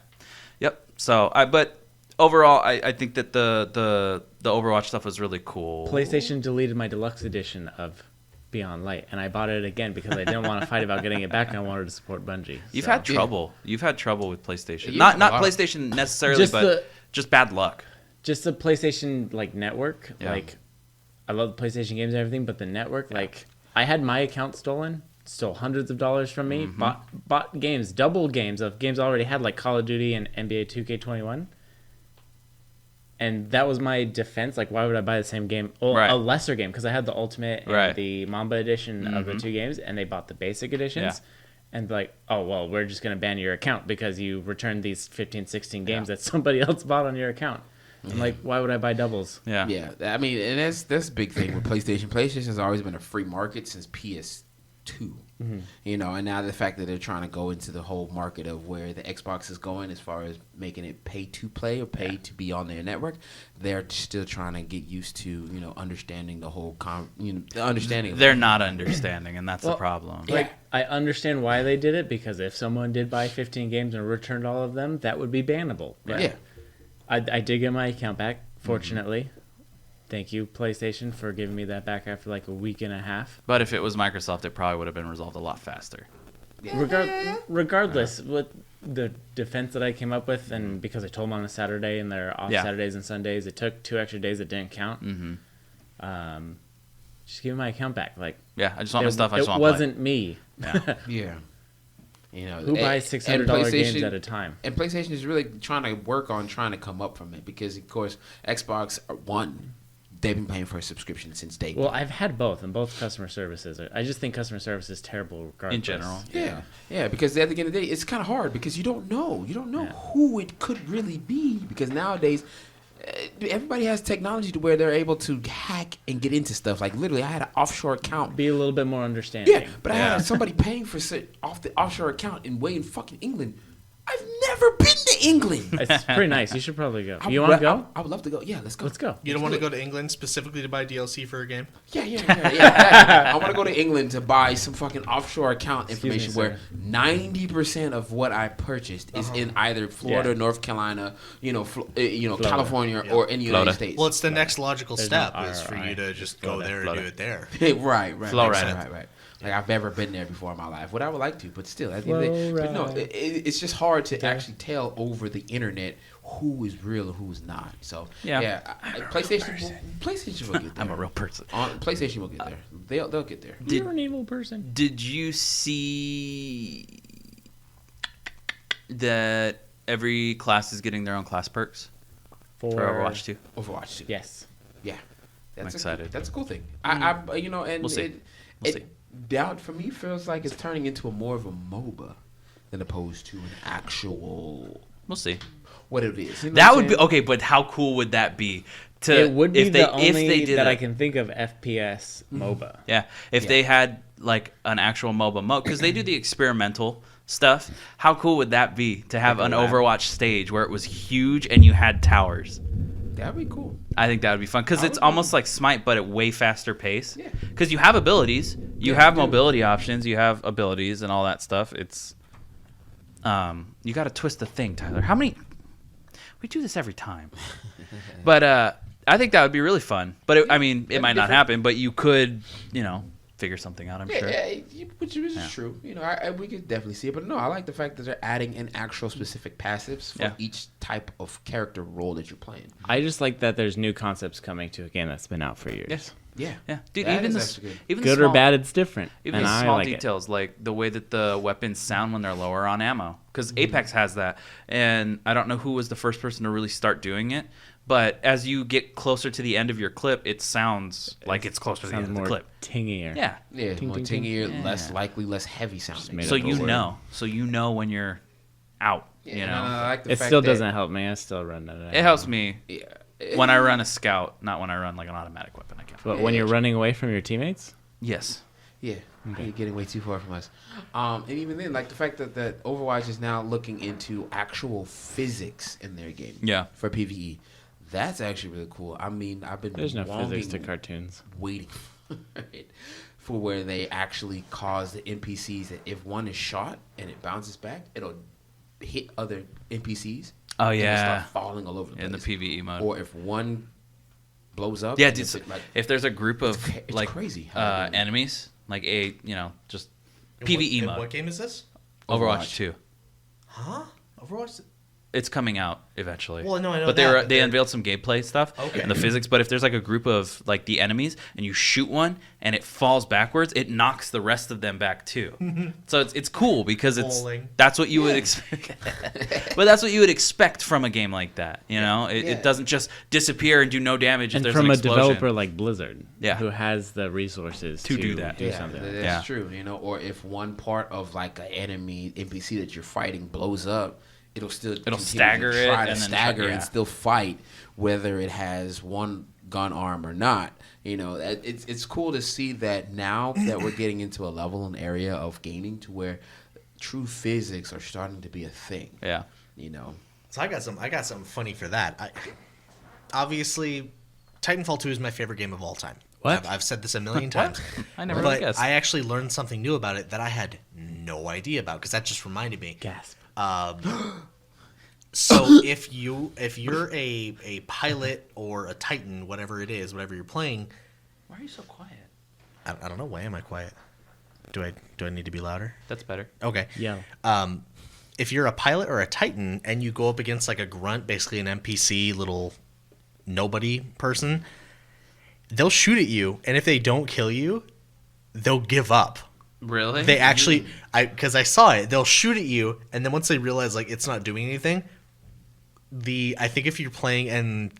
Yep. So, but overall, I think that the Overwatch stuff was really cool. PlayStation deleted my deluxe edition of Beyond Light, and I bought it again because I didn't want to fight about getting it back, and I wanted to support Bungie. You've had trouble. You've had trouble with PlayStation. Yeah, Not PlayStation necessarily, but just bad luck. Just the PlayStation network. Yeah. Like, I love the PlayStation games and everything, but the network, I had my account stolen, stole hundreds of dollars from me, bought games, double games of games I already had, like Call of Duty and NBA 2K21. And that was my defense. Like, why would I buy the same game? Well, a lesser game, because I had the Ultimate and the Mamba edition of the two games, and they bought the basic editions. Yeah. And like, oh, well, we're just going to ban your account because you returned these 15, 16 games that somebody else bought on your account. I'm like, why would I buy doubles? Yeah. Yeah. I mean, and that's a big thing with PlayStation. PlayStation has always been a free market since PS2. You know, and now the fact that they're trying to go into the whole market of where the Xbox is going as far as making it pay to play or pay to be on their network, they're still trying to get used to, understanding the whole the understanding. They're not understanding, and that's the problem. Like, I understand why they did it, because if someone did buy 15 games and returned all of them, that would be bannable. But I did get my account back, fortunately. Thank you, PlayStation, for giving me that back after like a week and a half. But if it was Microsoft, it probably would have been resolved a lot faster. Regardless, with the defense that I came up with, and because I told them on a Saturday and they're off Saturdays and Sundays, it took 2 extra days that didn't count. Just give me my account back. Like, I just want my stuff. I just want to play. It wasn't me. Yeah. Who buys $600 games at a time? And PlayStation is really trying to work on trying to come up from it because, of course, Xbox they've been paying for a subscription since day one. Well, I've had both, and both customer services. I just think customer service is terrible regardless. In general. Yeah, because at the end of the day, it's kind of hard because you don't know. You don't know who it could really be because nowadays everybody has technology to where they're able to hack and get into stuff. Like, literally, I had an offshore account. Be a little bit more understanding. Yeah, but I had somebody paying for off the offshore account and way in fucking England. I've never been to England. It's pretty nice. You should probably go. You want to go? I would love to go. Yeah, let's go. Let's go. You don't want to go to England specifically to buy DLC for a game? Yeah. Exactly. I want to go to England to buy some fucking offshore account information where 90% of what I purchased is in either Florida, North Carolina, California, or in the United States. Well, it's the next logical step is for you to just go there and do it there. Right. Florida. Right. Like, I've never been there before in my life. What I would like to, but still, at the end of the day, but no, it's just hard to actually tell over the internet who is real and who's not. So PlayStation will get there. I'm a real person. PlayStation will get there. They'll get there. You're an evil person. Did you see that every class is getting their own class perks for Overwatch 2? Overwatch 2. Yes. Yeah. I'm excited. That's a cool thing. We'll see. We'll see. Doubt for me feels like it's turning into more of a MOBA than opposed to an actual. We'll see what it is. That would be okay, but how cool would that be? It would be the only that I can think of FPS MOBA. Yeah, if they had like an actual MOBA mode, because they do the experimental stuff. How cool would that be to have an Overwatch stage where it was huge and you had towers? That'd be cool. I think that would be fun because it's almost like Smite, but at way faster pace. Yeah. Because you have abilities, you have mobility options, you have abilities and all that stuff. It's, you got to twist the thing, Tyler. How many? We do this every time. But I think that would be really fun. But it might not happen. But you could, figure something out. I'm sure. Yeah, which is true. We could definitely see it. But no, I like the fact that they're adding in actual specific passives for each type of character role that you're playing. I just like that there's new concepts coming to a game that's been out for years. Yes. Yeah. Dude, even good or bad, it's different. Even the small details, like the way that the weapons sound when they're lower on ammo. Because Apex has that. And I don't know who was the first person to really start doing it. But as you get closer to the end of your clip, it sounds like it's closer to the end of the clip. Tingier. Yeah, ting, more ting, tingier, ting. less likely, less heavy sounding. So you know when you're out. I like the it fact still that doesn't help me. I still run that. It helps me when I run a scout, not when I run like an automatic weapon. I can't. But when you're running away from your teammates? Yes. Yeah. Okay. You're getting way too far from us. And even then, like the fact that Overwatch is now looking into actual physics in their game. Yeah. For PvE. That's actually really cool. I mean, I've been There's no physics to cartoons. waiting for where they actually cause the NPCs that if one is shot and it bounces back, it'll hit other NPCs. Oh, and it'll yeah. start falling all over the place. In the PvE mode. Or if one blows up. Yeah, and dude, it's like, if there's a group of it's like crazy how they do it. enemies, like just And PvE what, mode. what game is this? Overwatch 2. Huh? Overwatch? It's coming out eventually. Well, no, I know but that, but they they're- unveiled some gameplay stuff Okay. and the physics. But if there's like a group of like the enemies and you shoot one and it falls backwards, it knocks the rest of them back too. So it's cool because Bowling. that's what you would expect. But that's what you would expect from a game like that. You know, Yeah. it doesn't just disappear and do no damage if And there's from an a explosion. developer like Blizzard, Yeah. who has the resources To do that. do Yeah, something. that's Yeah. true. Or if one part of like an enemy NPC that you're fighting blows up, it'll continue stagger to it try to and then stagger yeah. and still fight, whether it has one gun arm or not. It's cool to see that now that we're getting into a level and area of gaming to where true physics are starting to be a thing. Yeah. So I got something funny for that. Obviously, Titanfall 2 is my favorite game of all time. What? I've said this a million times. I never But guessed. I actually learned something new about it that I had no idea about because that just reminded me. Gasp. So if you're a pilot or a Titan, whatever it is, whatever you're playing, Why are you so quiet? I don't know. Why am I quiet? Do I need to be louder? That's better. Okay. Yeah. If you're a pilot or a Titan and you go up against like a grunt, basically an NPC, little nobody person, they'll shoot at you, and if they don't kill you, they'll give up. Really? They actually, because I saw it, they'll shoot at you, and then once they realize like it's not doing anything, I think if you're playing and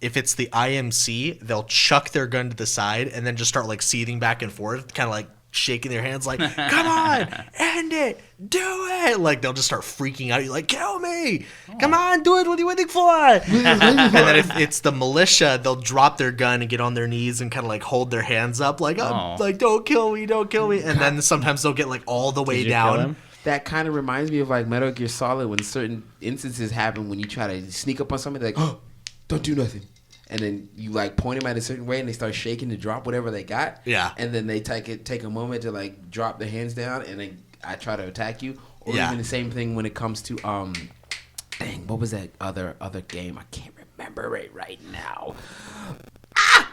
if it's the IMC, they'll chuck their gun to the side and then just start like seething back and forth, kind of like shaking their hands like, come on, end it, do it. Like they'll just start freaking out. You're like, kill me. Come on, do it. What are you waiting for? And then if it's the militia, they'll drop their gun and get on their knees and kind of like hold their hands up like, like don't kill me, don't kill me. And then sometimes they'll get like all the way Did you kill down. him? That kind of reminds me of like Metal Gear Solid when certain instances happen when you try to sneak up on somebody like, oh, don't do nothing. And then you like point them at a certain way and they start shaking to drop whatever they got. Yeah. And then they take a moment to like drop their hands down and then I try to attack you. Or Yeah. even the same thing when it comes to dang, what was that other game? I can't remember it right now.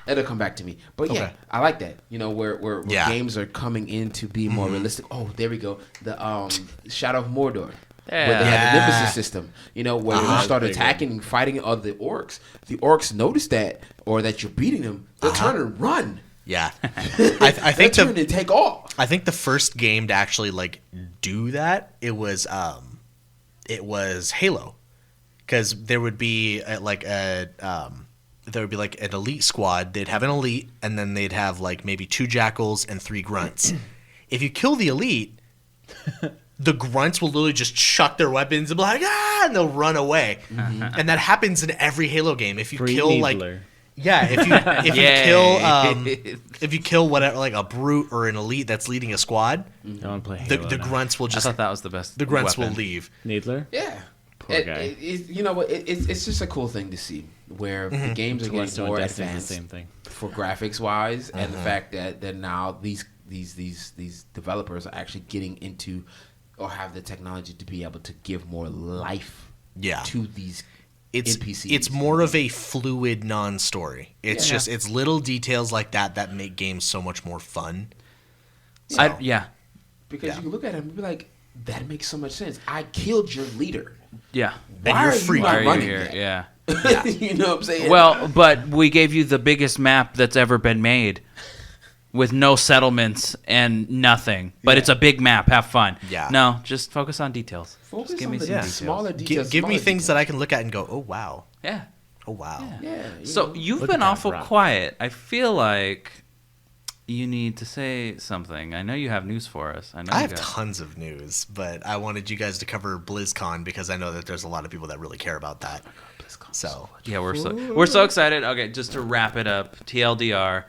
It'll come back to me. But yeah, Okay. I like that. Where Yeah. games are coming in to be more realistic. Oh, there we go. The Shadow of Mordor. Where they had the Yeah. Nemesis system, where you start attacking and fighting other orcs. The orcs notice that, or that you're beating them. They'll turn and run. Yeah. I think They turn and take off. I think the first game to actually like do that, it was Halo, because there would be like an elite squad. They'd have an elite, and then they'd have like maybe 2 jackals and 3 grunts. If you kill the elite, the grunts will literally just chuck their weapons and be like, and they'll run away. And that happens in every Halo game. If you Free kill Needler. if you kill whatever, like a brute or an elite that's leading a squad, I want to play the Halo now. grunts will I just thought that was the best. the grunts weapon. will leave. Needler? Yeah. Poor guy. It's just a cool thing to see where the games are Celestial getting more and Destiny's the advanced same thing. for graphics wise, and the fact that now these developers are actually getting into or have the technology to be able to give more life Yeah. to these It's NPCs. it's more of a fluid non-story. It's Yeah. just it's little details like that make games so much more fun. So, Because because you can look at it and be like, that makes so much sense. I killed your leader. yeah. And Why you're are free. you Why not are you running here? that? Yeah. You know what I'm saying? Well, but we gave you the biggest map that's ever been made with no settlements and nothing. But it's a big map. Have fun. Yeah. No, just focus on details. focus just give on me the some details. smaller details. give me smaller things details. that I can look at and go, oh wow, Yeah. oh wow. Yeah. So you've Look been at that awful rock. quiet. I feel like you need to say something. I know you have news for us. I know I you have got- tons of news, but I wanted you guys to cover BlizzCon because I know that there's a lot of people that really care about that. So Yeah, we're so excited. Okay, just to wrap it up, TLDR,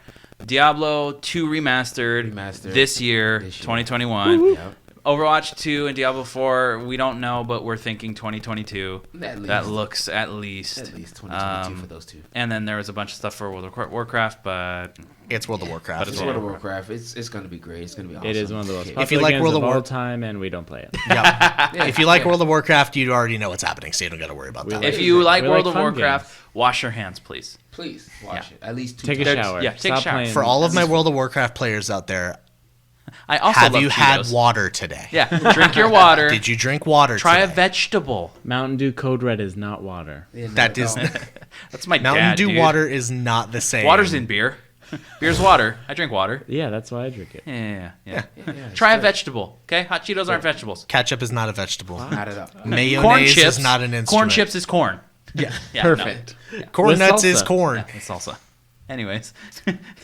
Diablo 2 remastered, Remastered this year, this year. 2021. Yep. Overwatch 2 and Diablo 4, we don't know, but we're thinking 2022. At least. That looks at least. At least 2022 for those two. And then there was a bunch of stuff for World of Warcraft, but It's World of Warcraft. But It's World of Warcraft. It's going to be great. It's going to be awesome. It is one of the most popular If you like games World of of all War- time, and we don't play it. Yep. If you like World of Warcraft, you already know what's happening, so you don't got to worry about that. if you like We World like of fun Warcraft, games. wash your hands, please. Please watch Yeah. it. At least 2 Take a times. shower. Yeah, take a Stop shower. playing. For all of my World of Warcraft players out there, I also have love you had Cheetos. water today? Yeah, drink your water. Did you drink water Try today? a vegetable. Mountain Dew Code Red is not water. Yeah, no, That is don't. That's my Mountain dad, Dew dude. water is not the same. Water's in beer. Beer's water. I drink water. Yeah, that's why I drink it. Yeah. Yeah, Try a straight. vegetable. Okay, hot Cheetos aren't vegetables. Ketchup is not a vegetable. Add it up. Corn Mayonnaise chips is not an instrument. Corn chips is corn. Yeah. Yeah, Perfect. Corn With nuts is salsa. corn. No, it's salsa. Anyways,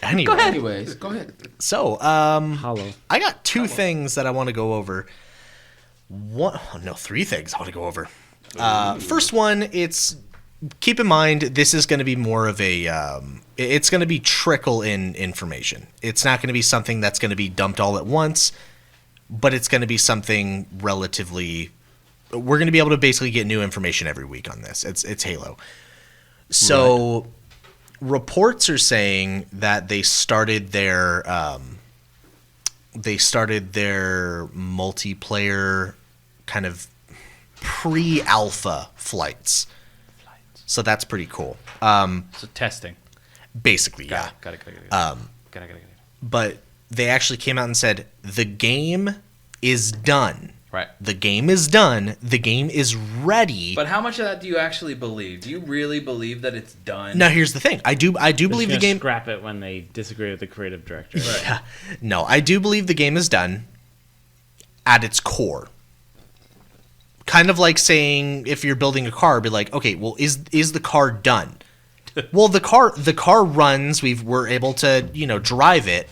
Anyway. Anyways, go ahead. So, Hollow. I got 2 things that I want to go over. 3 things I want to go over. First one, it's keep in mind this is going to be more of a it's going to be trickle in information. It's not going to be something that's going to be dumped all at once, but it's going to be something relatively. We're going to be able to basically get new information every week on this. It's Halo. So reports are saying that they started their multiplayer kind of pre-alpha flights. So that's pretty cool. so testing. Basically, yeah. Got it. But they actually came out and said the game is done. Right. The game is done. The game is ready. But how much of that do you actually believe? Do you really believe that it's done? Now here's the thing. I do believe the game. Scrap it when they disagree with the creative director. Yeah. No, I do believe the game is done at its core. Kind of like saying if you're building a car, be like, okay, well, is the car done? Well, the car runs. We're able to drive it.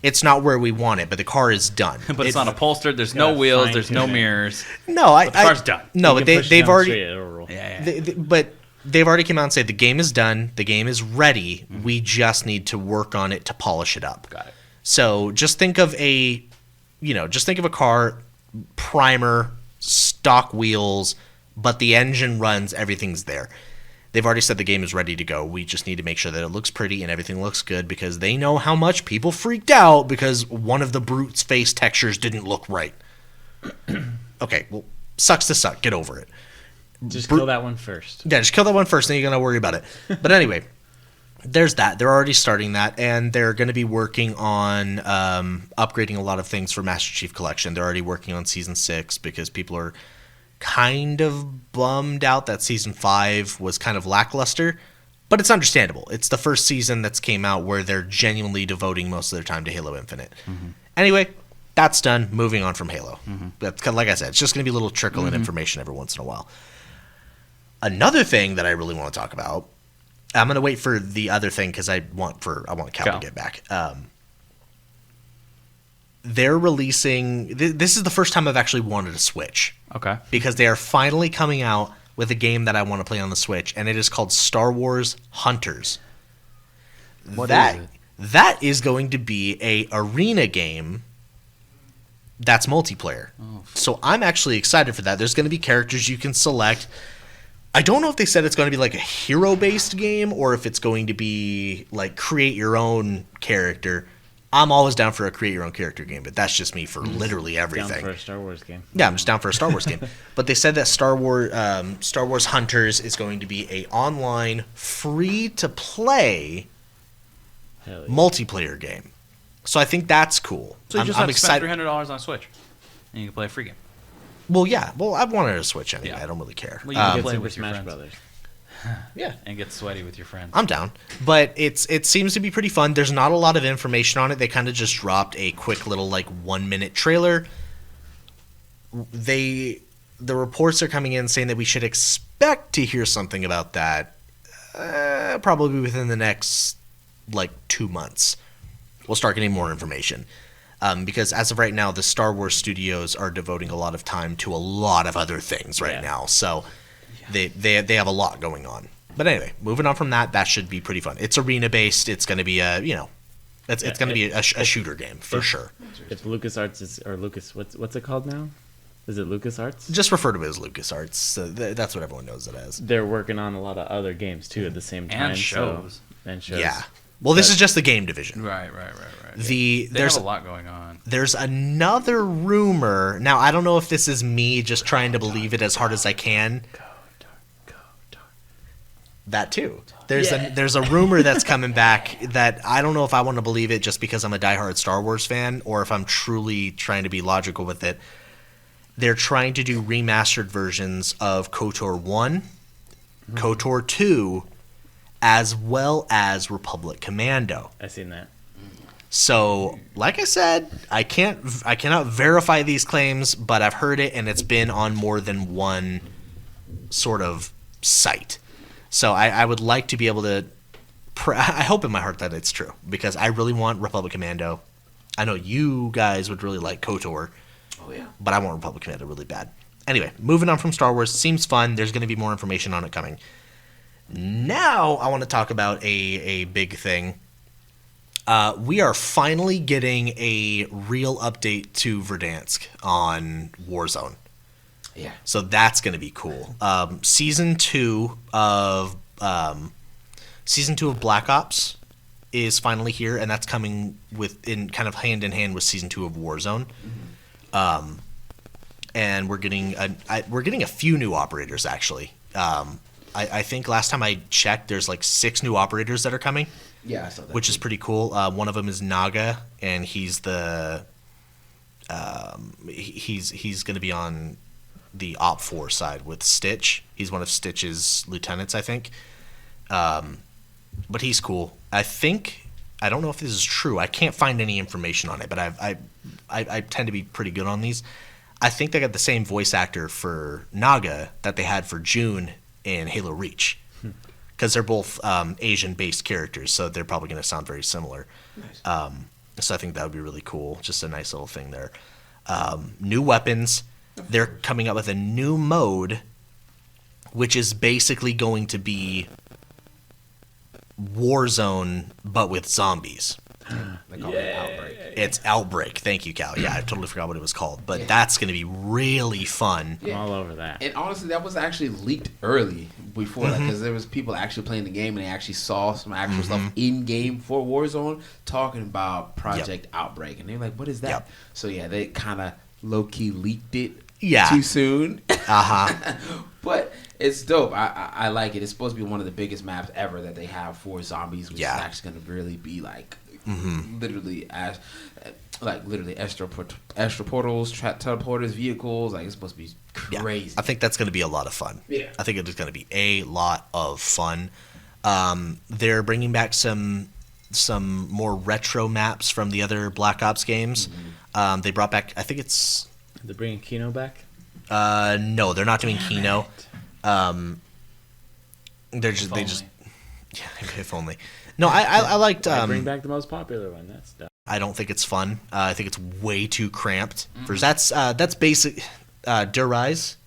It's not where we want it, but the car is done. But it's not upholstered. There's no gotta wheels. There's no fine-tune it. mirrors. No, The car's done. No, You but can push they've down already. straight, it'll roll. Yeah. But they've already come out and said the game is done. The game is ready. We just need to work on it to polish it up. Got it. So just think of a car, primer, stock wheels, but the engine runs. Everything's there. They've already said the game is ready to go. We just need to make sure that it looks pretty and everything looks good because they know how much people freaked out because one of the Brute's face textures didn't look right. Okay, well, sucks to suck. Get over it. Just kill that one first. Yeah, just kill that one first, then you're going to worry about it. But anyway, there's that. They're already starting that, and they're going to be working on upgrading a lot of things for Master Chief Collection. They're already working on Season 6 because people are kind of bummed out that Season 5 was kind of lackluster. But it's understandable. It's the first season that's came out where they're genuinely devoting most of their time to Halo Infinite. Mm-hmm. Anyway, that's done. Moving on from Halo. Mm-hmm. That's kind of, like I said, it's just going to be a little trickle in information every once in a while. Another thing that I really want to talk about, I'm going to wait for the other thing because I want Cal to get back. They're releasing. This is the first time I've actually wanted a Switch. Okay. Because they are finally coming out with a game that I want to play on the Switch, and it is called Star Wars Hunters. What is it? That is going to be a arena game that's multiplayer. So I'm actually excited for that. There's going to be characters you can select. I don't know if they said it's going to be like a hero-based game or if it's going to be like create your own character. I'm always down for a create your own character game, but that's just me for literally everything. Down for a Star Wars game. Yeah, I'm just down for a Star Wars game. But they said that Star Wars Hunters is going to be a online free-to-play Hell yeah. multiplayer game. So I think that's cool. So you I'm just have to spend excited. $300 on Switch, and you can play a free game. Well, yeah. Well, I wanted a Switch anyway. Yeah. I don't really care. Well, you can Get play Super with your Smash friends. Brothers. Yeah. And get sweaty with your friends. I'm down. But it seems to be pretty fun. There's not a lot of information on it. They kind of just dropped a quick little 1-minute trailer. The reports are coming in saying that we should expect to hear something about that probably within the next 2 months. We'll start getting more information. Because as of right now, the Star Wars studios are devoting a lot of time to a lot of other things right now. So they have a lot going on. But anyway, moving on from that, that should be pretty fun. It's arena based. It's going to be It's going to be a shooter game for sure. If LucasArts is or Lucas, what's it called now? Is it LucasArts? Just refer to it as LucasArts. So that's what everyone knows it as. They're working on a lot of other games too at the same time. And shows. And shows. Yeah. Well, this is just the game division. Right. There's have a lot going on. There's another rumor. Now, I don't know if this is me just trying to believe it as hard as I can. That too. There's a rumor that's coming back that I don't know if I want to believe it just because I'm a diehard Star Wars fan or if I'm truly trying to be logical with it. They're trying to do remastered versions of KOTOR 1, KOTOR 2, as well as Republic Commando. I seen that. So, like I said, I cannot verify these claims, but I've heard it and it's been on more than one sort of site. So I would like to be able to I hope in my heart that it's true because I really want Republic Commando. I know you guys would really like KOTOR. Oh yeah. But I want Republic Commando really bad. Anyway, moving on from Star Wars. Seems fun. There's going to be more information on it coming. Now I want to talk about a big thing. We are finally getting a real update to Verdansk on Warzone. Yeah. So that's going to be cool. Season 2 of Black Ops is finally here, and that's coming kind of hand in hand with Season 2 of Warzone. And we're getting a few new operators actually. I think last time I checked, there's like 6 new operators that are coming. Yeah, I saw that. Which is pretty cool. One of them is Naga, and he's he's going to be on the Op 4 side with Stitch. He's one of Stitch's lieutenants, I think. But he's cool. I don't know if this is true. I can't find any information on it, but I tend to be pretty good on these. I think they got the same voice actor for Naga that they had for June in Halo Reach. Because they're both Asian-based characters, so they're probably going to sound very similar. Nice. So I think that would be really cool. Just a nice little thing there. New weapons. They're coming up with a new mode, which is basically going to be Warzone, but with zombies. They call it Outbreak. It's Outbreak. Thank you, Cal. Yeah, I totally forgot what it was called. But that's going to be really fun. I'm all over that. And honestly, that was actually leaked early before that because there was people actually playing the game and they actually saw some actual stuff in game for Warzone talking about Project Outbreak, and they're like, "What is that?" Yep. So yeah, they kind of low key leaked it. Yeah. Too soon. Uh-huh. But it's dope. I like it. It's supposed to be one of the biggest maps ever that they have for zombies, which is actually going to really be like literally extra portals, teleporters, vehicles. Like, it's supposed to be crazy. Yeah. I think that's going to be a lot of fun. Yeah. I think it is going to be a lot of fun. They're bringing back some more retro maps from the other Black Ops games. They brought back, I think it's... They're bringing Kino back? No, they're not doing Kino. They just yeah, if only. No, I liked Bring back the most popular one. That's dumb. I don't think it's fun. I think it's way too cramped. That's basic Der Rise.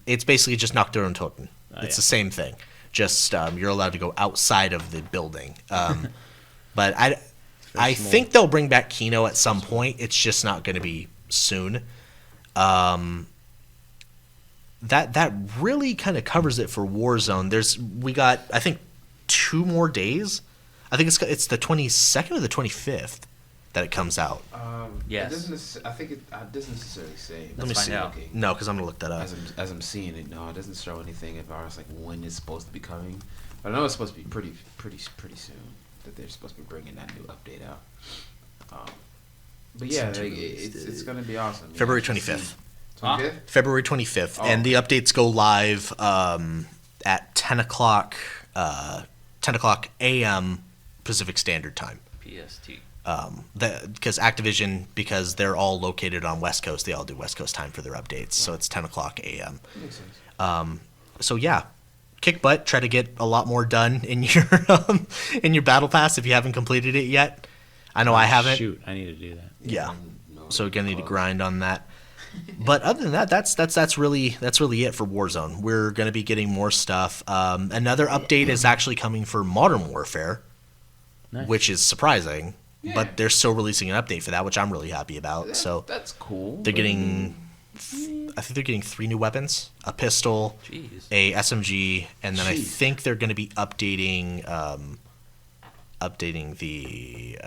It's basically just Nocturne Toten. It's the same thing. Just you're allowed to go outside of the building. But I think they'll bring back Kino at some point. It's just not going to be soon. That really kind of covers it for Warzone. We got, I think, 2 more days. I think it's the 22nd or the 25th that it comes out. Yes. I think it doesn't necessarily say. Let me see. Okay. No, because I'm gonna look that up. As I'm seeing it, no, it doesn't show anything as far as like when it's supposed to be coming. But I know it's supposed to be pretty soon that they're supposed to be bringing that new update out. But yeah, it's gonna be awesome. February 25th. 25th? February 25th, and the updates go live at 10 o'clock a.m. Pacific Standard Time. PST. Because Activision, because they're all located on West Coast, they all do West Coast time for their updates. So it's 10 o'clock a.m. Makes sense. So yeah, kick butt. Try to get a lot more done in your battle pass if you haven't completed it yet. I know I haven't. Shoot, I need to do that. Yeah. So we're gonna need to grind on that. But other than that, that's really it for Warzone. We're gonna be getting more stuff. Another update is actually coming for Modern Warfare, Nice. which is surprising. but they're still releasing an update for that, which I'm really happy about. So that's cool. they're getting, I think they're getting 3 new weapons: a pistol, Jeez. a SMG, and then I Jeez. think they're going to be updating the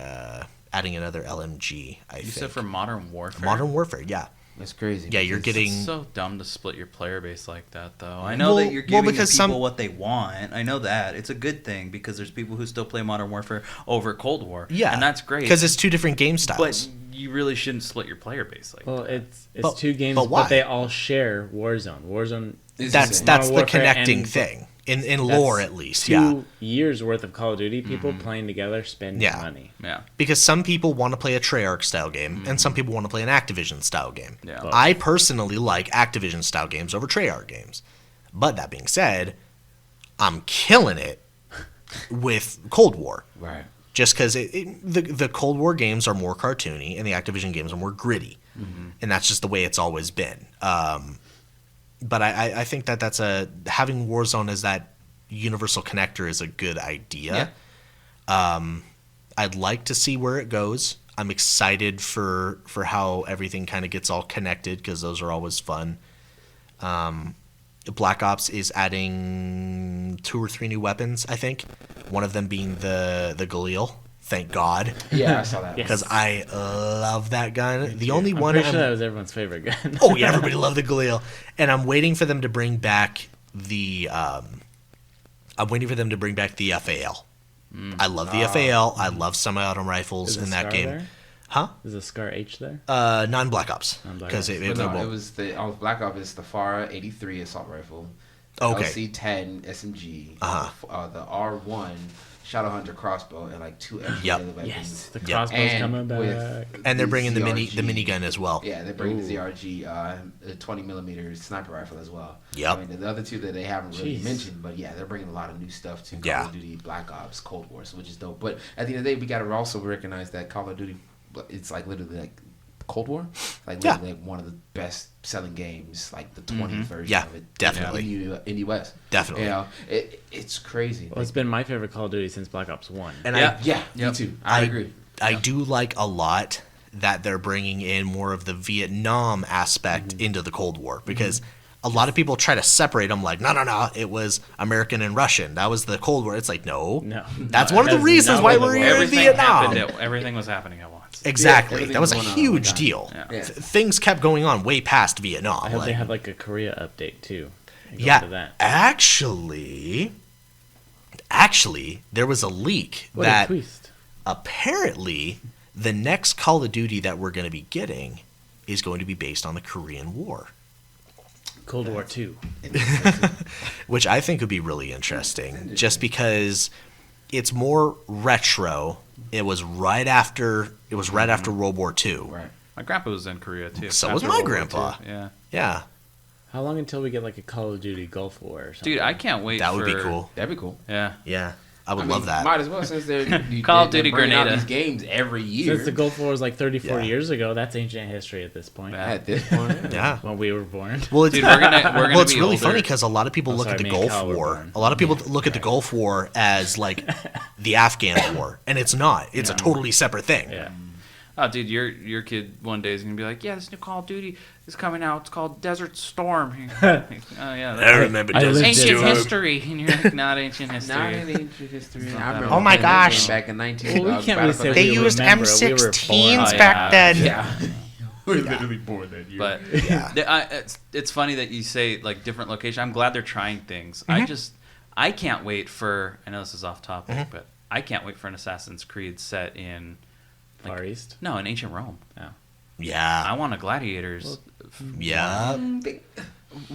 adding another LMG. I You think said for Modern Warfare. Modern Warfare, yeah. That's crazy. Yeah, you're because getting. It's so dumb to split your player base like that, though. I know Well- that you're well, giving because people some- what they want. I know that. It's a good thing because there's people who still play Modern Warfare over Cold War. Yeah, And that's great. because it's 2 different game styles. But you really shouldn't split your player base like Well, that. it's But- 2 games, but why? but they all share Warzone. Warzone. It's that's the that's Modern the Warfare connecting and- thing in That's lore, at least. 2 Yeah, years worth of Call of Duty people playing together, spending Yeah. money. Yeah. because some people want to play a Treyarch style game, and some people want to play an Activision style game. Yeah. I personally like Activision style games over Treyarch games. But that being said, I'm killing it with Cold War. right. Just because the Cold War games are more cartoony and the Activision games are more gritty, and that's just the way it's always been. But I think that's having Warzone as that universal connector is a good idea. I'd like to see where it goes. I'm excited for how everything kind of gets all connected because those are always fun. Black Ops is adding 2 or 3 new weapons, I think. One of them being the Galil. Thank God, Yeah, I saw that. Yes. because I love that gun. The only I'm one pretty sure that was everyone's favorite gun. oh yeah, everybody loved the Galil, and I'm waiting for them to bring back the FAL. I love the FAL. I love semi-auto rifles Is in the that Scar game. there? Huh? Is a Scar H there? Non-Black Ops. Non-Black Because Ops. But no, it was the Black Ops. It's the FAR 83 assault rifle. Okay. LC-10 SMG. Uh-huh. The R1 Shadowhunter crossbow and like 2 extra Yep. melee weapons. Yes, the Yep. crossbow's And coming back. with And they're bringing the ZRG. minigun as well. Yeah, they're bringing the ZRG, the 20 millimeter sniper rifle as well. Yep. I mean, the other 2 that they haven't really Jeez. mentioned, but yeah, they're bringing a lot of new stuff to Yeah. Call of Duty, Black Ops, Cold War, which is dope. But at the end of the day, we got to also recognize that Call of Duty, it's like literally like Cold War, like Yeah. literally like one of the best selling games, like the 20th version Yeah, of it, definitely. in the US. Definitely. You know, it's crazy. Well, it's been my favorite Call of Duty since Black Ops 1. And Yeah. Yeah, Yep. me too. I agree. I do like a lot that they're bringing in more of the Vietnam aspect into the Cold War because a lot of people try to separate them like, no, it was American and Russian. That was the Cold War. It's like, no. That's one of the That's reasons not why what it we're was. in everything Vietnam. everything was happening at once. Exactly. everything That was a was going on huge all the time. deal. Yeah. Yeah. Things kept going on way past Vietnam. I hope like- they have like a Korea update too. And go yeah, into that. actually, there was a leak What that a twist. apparently the next Call of Duty that we're going to be getting is going to be based on the Korean War, Cold War 2. which I think would be really interesting just because it's more retro. It was right after World War II. Right. My grandpa was in Korea too. So was after my World War grandpa. II. Yeah. Yeah, How long until we get like a Call of Duty Gulf War or something? Dude, I can't wait. that would be for- cool. That'd be cool. Yeah. Yeah, I would I mean, love that. Might as well since they're Call of they're Duty bringing out Grenada. these games every year. Since the Gulf War was like 30, 40 Yeah. years ago, that's ancient history at this point. Yeah. At this point, Yeah. When we were born. Well, it's, Dude, we're gonna well, it's be really older. funny because a lot of people Oh, look sorry, at the me and Gulf Kyle were War. born. A lot of people look at the Gulf War as like the Afghan War, and it's not. It's a totally separate thing. Yeah. Oh, dude, your kid one day is gonna be like, yeah, this new Call of Duty is coming out. It's called Desert Storm. Oh yeah, I remember I Desert lived ancient it. Storm. history, and you're like, not ancient history. not in ancient history. I remember Oh my playing that gosh. game back in 19. Well, we can't really say They we used remember it. We were born. M16s Oh, back yeah. then. Yeah. We're literally born that year. But Yeah. it's funny that you say like different location. I'm glad they're trying things. I can't wait for. I know this is off topic, but I can't wait for an Assassin's Creed set in Far East. no in ancient Rome. I Yeah. want a gladiators. Yeah.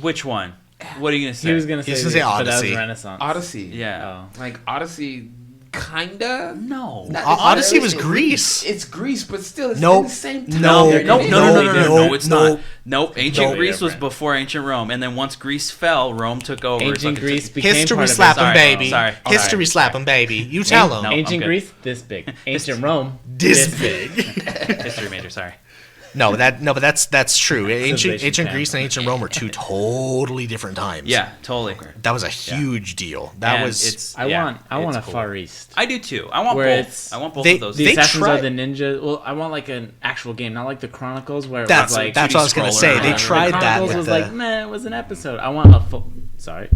Which one? What are you gonna say? He was gonna say, He was gonna say but that was Odyssey. Renaissance. Odyssey. Yeah. Oh. Like Odyssey, kinda. No. Not- Odyssey was it's- Greece. It's Greece, but still, it's Nope. in the same time. No. No, it's no. not. Nope. Ancient Nope. Greece was before ancient Rome, and then once Greece fell, Rome took over. Ancient So Greece became History part of slapping, Sorry. baby. Sorry. History slapping, baby. You tell them. No. I'm Ancient good. Greece, this big. Ancient Rome, This big. History major. Sorry. No, but that's true. Ancient Japan. Greece and ancient Rome are two totally different times. Yeah, totally. That was a huge deal. That And was I want it's a cool. Far East. I do too. I want Where both. it's- I want both they- of those. The they Assassins tried- are the ninja. Well, I want like an actual game, not like the Chronicles where it that's was like what I was gonna scroller. say. They Yeah. tried the that Chronicles with was the. like, man, it was an episode. I want a full. Sorry,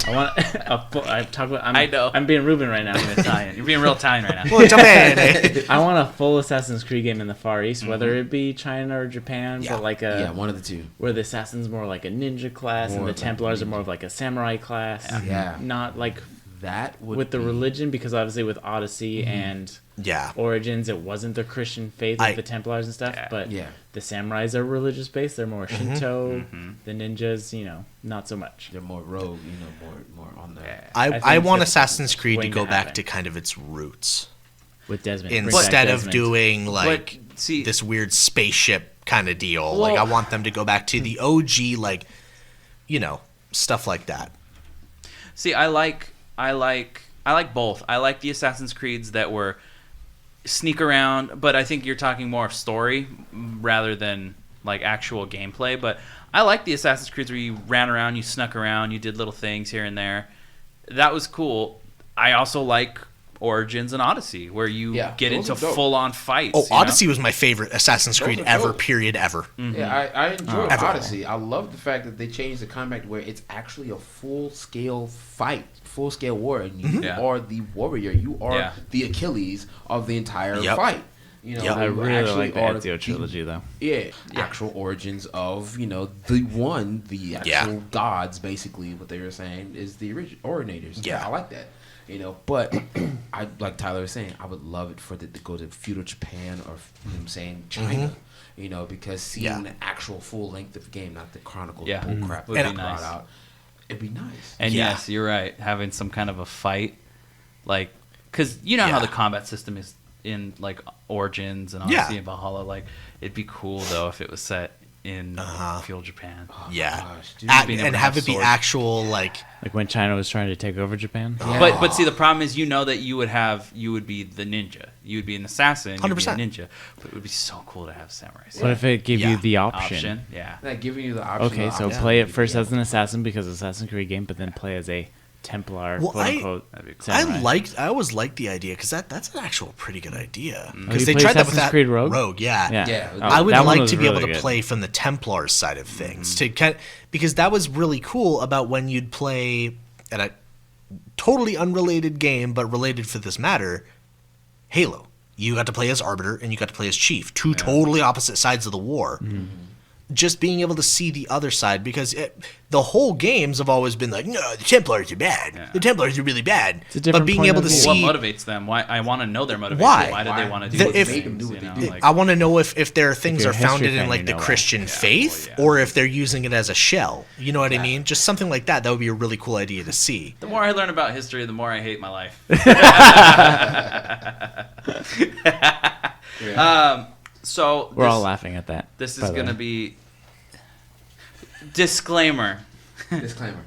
I want a full. I talk about. I know. I'm being Ruben right now. I'm Italian. You're being real Italian right now. Well, Japan. I want a full Assassin's Creed game in the Far East, whether it be China or Japan, Yeah. but like Yeah, one of the two. where the Assassin's more like a ninja class and More the like Templars are more of like a samurai class. Yeah. Not like That would with the be- religion, because obviously with Odyssey and Yeah. Origins, it wasn't the Christian faith with I- the Templars and stuff, but Yeah. the samurais are religious based. They're more Shinto. The ninjas, not so much. They're more rogue, more on the. I think want that's Assassin's Creed to waiting go to back happen. to kind of its roots With Desmond. Bring back instead of Desmond. doing like see- this weird spaceship kind of deal. Like I want them to go back to the OG, like stuff like that. See, I like both. I like the Assassin's Creeds that were sneak around, but I think you're talking more of story rather than like actual gameplay. But I like the Assassin's Creeds where you ran around, you snuck around, you did little things here and there. That was cool. I also like Origins and Odyssey where you Yeah, get those into are dope. full-on fights. Oh, you know? Odyssey was my favorite Assassin's Those Creed are ever. dope. Period. Ever. Yeah, I enjoyed Ever. Odyssey. I love the fact that they changed the combat where it's actually a full-scale fight, full-scale war, and you Yeah. are the warrior. You are Yeah. the Achilles of the entire Yep. fight. Yep. you I really actually like the are Ezio trilogy, though. actual origins of the actual gods. Basically, what they were saying is the originators. Yeah. I like that. But I like Tyler was saying, I would love it for it to go to feudal Japan or China. Because seeing Yeah. the actual full length of the game, not the chronicle Yeah. bull crap Would that be they brought nice. out, it'd be nice. And Yeah. yes, you're right. Having some kind of a fight, like, because you know how Yeah. the combat system is in like Origins and Yeah. Odyssey and Valhalla. Like, it'd be cool though if it was set in feudal Japan. Yeah. Gosh, dude. being able And to have have it be swords. actual like. Like when China was trying to take over Japan. But see, the problem is, that you would be the ninja. You would be an assassin. You'd be a 100%. ninja. But it would be so cool to have samurais. What if it gave Yeah. you the option? Yeah. Not giving you the option. Okay, so option. play it first as an assassin because Assassin's Creed game, but then play as a Templar, Well, quote unquote. That'd be cool. samurai. I always liked the idea because that's an actual pretty good idea. Have Because you they played tried that with Assassin's that Creed Rogue? yeah. Yeah. Oh, I would that one like was to be able really to good. play from the Templars side of things because that was really cool about when you'd play at a totally unrelated game but related for this matter, Halo. You got to play as Arbiter and you got to play as Chief, two totally opposite sides of the war. Just being able to see the other side because the whole games have always been like, no, the Templars are bad. Yeah. The Templars are really bad. It's a different But being point able of to view. see What motivates them? Why? I want to know their motivation. Why? Why did they want to do The- these if- things? Made them do what you they know? do. Like, I want to know if their things you're are a history founded in fan, like you the know why. Christian faith yeah. or if they're using it as a shell. You know what I mean? Just something like that. That would be a really cool idea to see. the more I learn about history, the more I hate my life. So We're all laughing at that. This by is the going to way. be disclaimer. Disclaimer.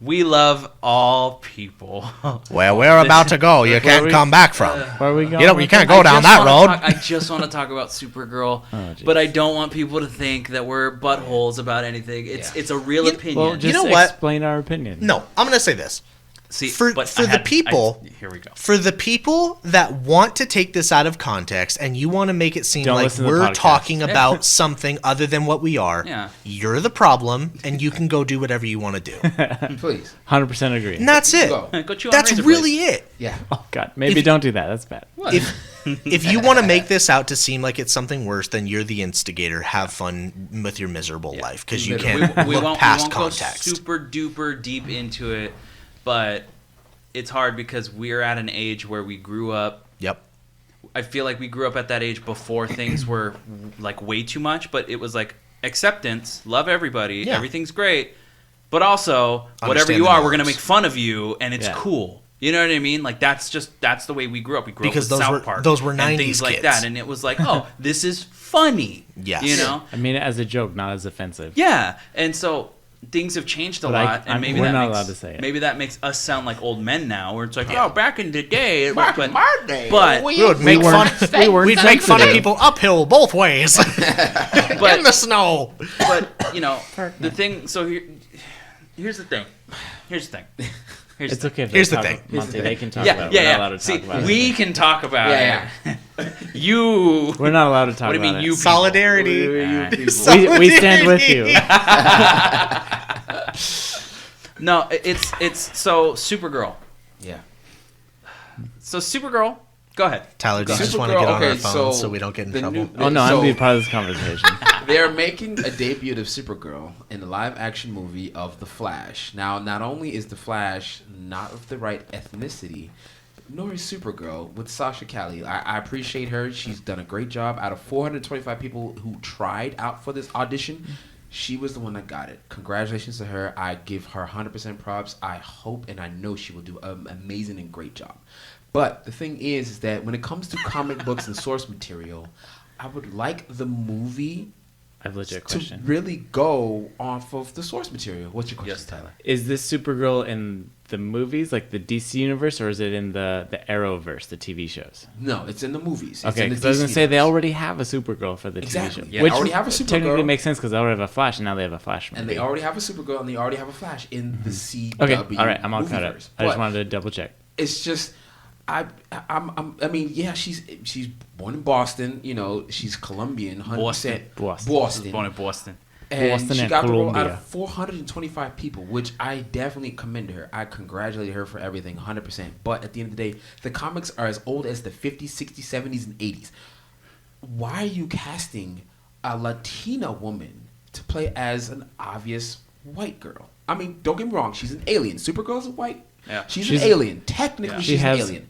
We love all people. Where we're about to go, you Where can't we- come back from. Where are we going? You with can't this? go down that road. I just want to talk about Supergirl, jeez. but I don't want people to think that we're buttholes about anything. It's a real opinion. Well, just know what? explain our opinion. No, I'm going to say this. See, for but the I had- people- here we go. For the people that want to take this out of context and you want to make it seem Don't like listen to the we're podcast. talking about something other than what we are, Yeah. you're the problem and you can go do whatever you want to do. Please. 100% agree. And that's it. Go. Go chew on That's razor really blades. it. Yeah. Oh God, maybe If- don't do that. That's bad. What? If you want to make this out to seem like it's something worse, then you're the instigator. Have fun with your miserable life because you can't look past context. Go super duper deep into it, but it's hard because we're at an age where we grew up. Yep. I feel like we grew up at that age before things were like way too much, but it was like acceptance, love everybody, Yeah. everything's great, but also whatever Understand you the are, we're gonna norms. make fun of you, and it's Yeah. cool. You know what I mean? Like that's the way we grew up. We grew Because up with those South were- Park, those were and 90s things like kids. that, and it was like, oh, this is funny. Yes. You know? I mean it as a joke, not as offensive. Yeah, and so things have changed a But lot, and maybe we're that not makes, allowed to say it. Maybe that makes us sound like old men now, where it's like, oh, back in the day, Back but, in my day, but We would make fun. We'd make fun of people uphill both ways in the snow. but you know the thing. So here's the thing. Here's the thing. It's okay. If Here's they the talk, thing. Monty, they can talk Yeah, about it. yeah, We're not yeah. allowed to See, talk about we it. can talk about Yeah, it. You. We're not allowed to talk What do you about mean, it. you? Solidarity. We stand with you. No, it's so Supergirl. Yeah. So Supergirl, go ahead. Tyler, do you just want to Supergirl, get on our okay, phones so so we don't get in the trouble? new- Oh no, I'm So- gonna be part of this conversation. They're making a debut of Supergirl in the live-action movie of The Flash. Now, not only is The Flash not of the right ethnicity, nor is Supergirl with Sasha Calle. I appreciate her. She's done a great job. Out of 425 people who tried out for this audition, she was the one that got it. Congratulations to her. I give her 100% props. I hope and I know she will do an amazing and great job. But the thing is that when it comes to comic books and source material, I would like the movie I have a legit to question. really go off of the source material. What's your question, Yes, Tyler. Is this Supergirl in the movies, like the DC universe, or is it in the Arrowverse, the TV shows? No, it's in the movies. It's Okay, in the because I was gonna DC say they universe. already have a Supergirl for the Exactly. TV show, Yeah, which they already have a technically Supergirl. makes sense because they already have a Flash, and now they have a Flash movie. And they already have a Supergirl, and they already have a Flash in the CW. Okay, all right, I'm all caught up. movieverse. I just But wanted to double check. it's just, I mean, yeah, she's born in Boston. You know, she's Colombian, 100%. Boston. Boston. Born in Boston. And Boston she and got the role out Colombia. of 425 people, which I definitely commend her. I congratulate her for everything, 100%. But at the end of the day, the comics are as old as the 50s, 60s, 70s, and 80s. Why are you casting a Latina woman to play as an obvious white girl? I mean, don't get me wrong. She's an alien. Supergirl's a white. Yeah. She's She's- an alien. Technically, Yeah. She she's has an alien.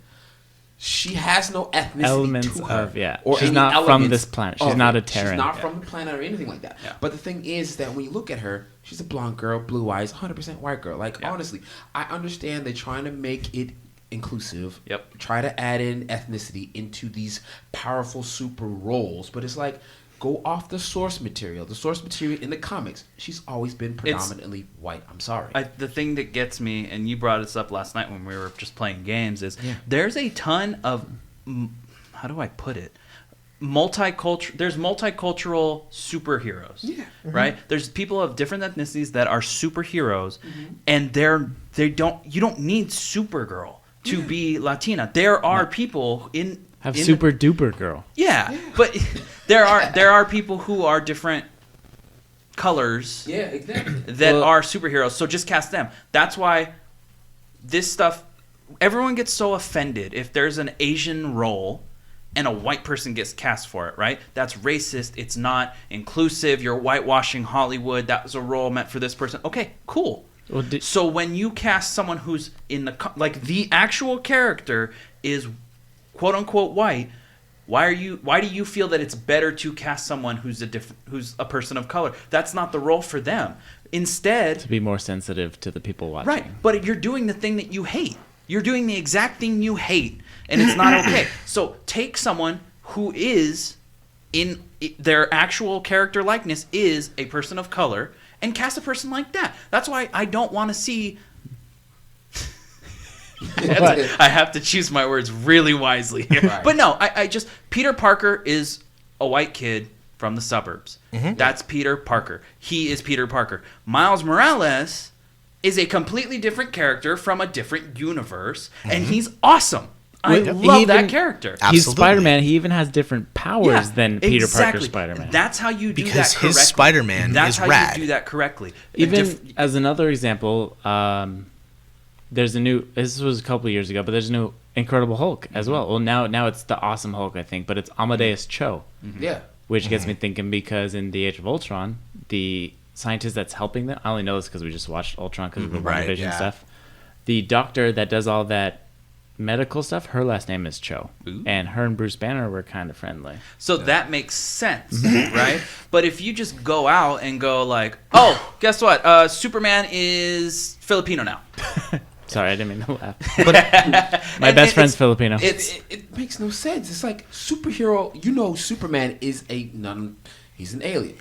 She has no ethnicity elements to her. of- yeah. Or She's any not from elements this planet. She's of not it. a Terran. She's not Yeah. from the planet or anything like that. Yeah. But the thing is that when you look at her, she's a blonde girl, blue eyes, 100% white girl. Like, Yeah. honestly, I understand they're trying to make it inclusive. Yep. Try to add in ethnicity into these powerful super roles. But it's like, go off the source material. The source material in the comics, she's always been predominantly white. I'm sorry. The thing that gets me, and you brought this up last night when we were just playing games, is Yeah. there's a ton of, how do I put it? There's multicultural superheroes. Yeah. Right? There's people of different ethnicities that are superheroes, and you don't need Supergirl to be Latina. There are people in Super Duper Girl. Yeah, but there are people who are different colors yeah, exactly. that are superheroes. So just cast them. That's why this stuff. Everyone gets so offended if there's an Asian role and a white person gets cast for it. Right? That's racist. It's not inclusive. You're whitewashing Hollywood. That was a role meant for this person. Okay, cool. Well, So when you cast someone who's in the actual character is quote unquote white, why do you feel that it's better to cast someone who's a person of color? That's not the role for them. Instead, to be more sensitive to the people watching. right, but you're doing the thing that you hate. You're doing the exact thing you hate, and it's not okay. So take someone who is in their actual character likeness is a person of color and cast a person like that. That's why I don't want to see. I have to choose my words really wisely here. Right. But no, I just Peter Parker is a white kid from the suburbs. That's Peter Parker. He is Peter Parker. Miles Morales is a completely different character from a different universe, and he's awesome. I Well, love he that even- character. He's Absolutely. Spider-Man. He even has different powers than Peter exactly. Parker's Spider-Man. That's how you do Because that correctly. his Spider-Man That's is how rad. you do that correctly. Even as another example, there's a new. This was a couple of years ago, but there's a new Incredible Hulk as well. Well, now it's the Awesome Hulk, I think, but it's Amadeus Cho, Yeah. which gets me thinking because in the Age of Ultron, the scientist that's helping them. I only know this because we just watched Ultron because of the Right, WandaVision yeah. stuff. The doctor that does all that medical stuff, her last name is Cho, Ooh. and her and Bruce Banner were kind of friendly. So that makes sense, right? But if you just go out and go like, oh, guess what? Superman is Filipino now. Sorry, I didn't mean to laugh. My best friend's Filipino. It makes no sense. It's like superhero. You know, Superman is he's an alien,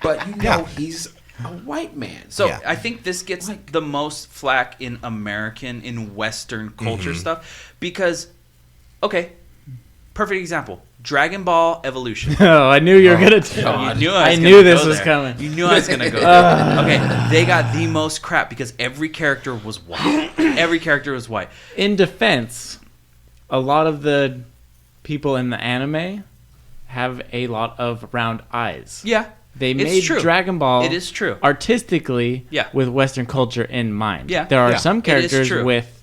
but you know he's a white man. So Yeah. I think this gets the most flack in Western culture stuff because, okay, perfect example. Dragon Ball Evolution. Oh, I knew you were gonna tell. You knew I was knew gonna this go was there. coming. You knew I was gonna go there. Okay, they got the most crap because every character was white. Every character was white. In defense, a lot of the people in the anime have a lot of round eyes. Yeah, They it's made true. Dragon Ball It is true. artistically Yeah. with Western culture in mind. Yeah. There are Yeah. some It is characters true. with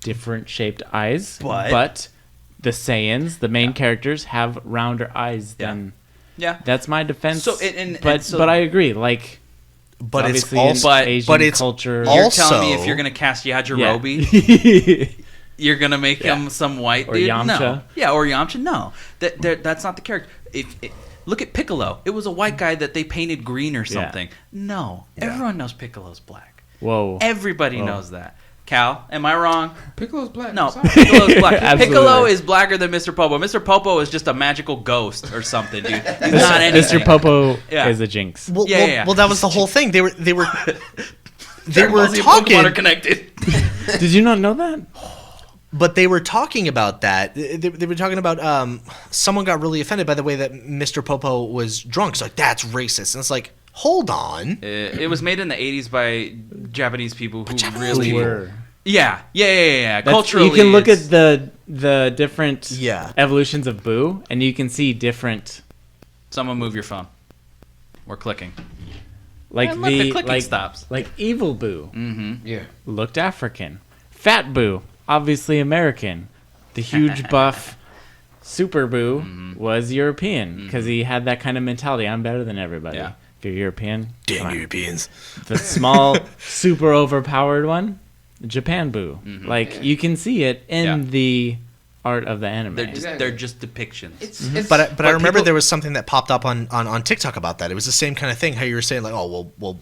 different shaped eyes, But- but the Saiyans, the main characters, have rounder eyes Yeah. than. Yeah, That's my defense. So, but I agree. Like, But it's obviously also in Asian but it's culture. you're also- telling me if you're gonna cast Yajirobe, Yeah. you're gonna make him some white Or dude? Yamcha. No. Yeah, or Yamcha. No, that's not the character. Look at Piccolo. It was a white guy that they painted green or something. No, everyone knows Piccolo's black. Whoa. Everybody knows that. Cal, am I wrong? Piccolo's black. No, I'm sorry. Piccolo's black. Absolutely Piccolo right. is blacker than Mr. Popo. Mr. Popo is just a magical ghost or something, dude. He's not anything. Mr. Popo Yeah. is a jinx. well, Yeah, well, yeah. well, that was the whole thing. They were Dragon Ball Z and Pokemon talking, are connected. Did you not know that? but they were talking about that. They were talking about someone got really offended by the way that Mr. Popo was drunk. It's like that's racist, and it's like, hold on. It was made in the 80s by Japanese people who Japanese really people. Were. Yeah. That's- Culturally, you can look it's- at the different Yeah. evolutions of Boo, and you can see different, Someone move your phone. We're clicking. like And look, the the clicking like stops. like evil Boo Yeah. looked African, fat Boo obviously American, the huge buff Super Boo was European because he had that kind of mentality. I'm better than everybody. Yeah. If you're European, come Damn on. Europeans. The small, super overpowered one, Japan Boo. Like you can see it in Yeah. the art of the anime. They're just depictions. It's But I remember people- there was something that popped up on TikTok about that. It was the same kind of thing. How you were saying like, oh well,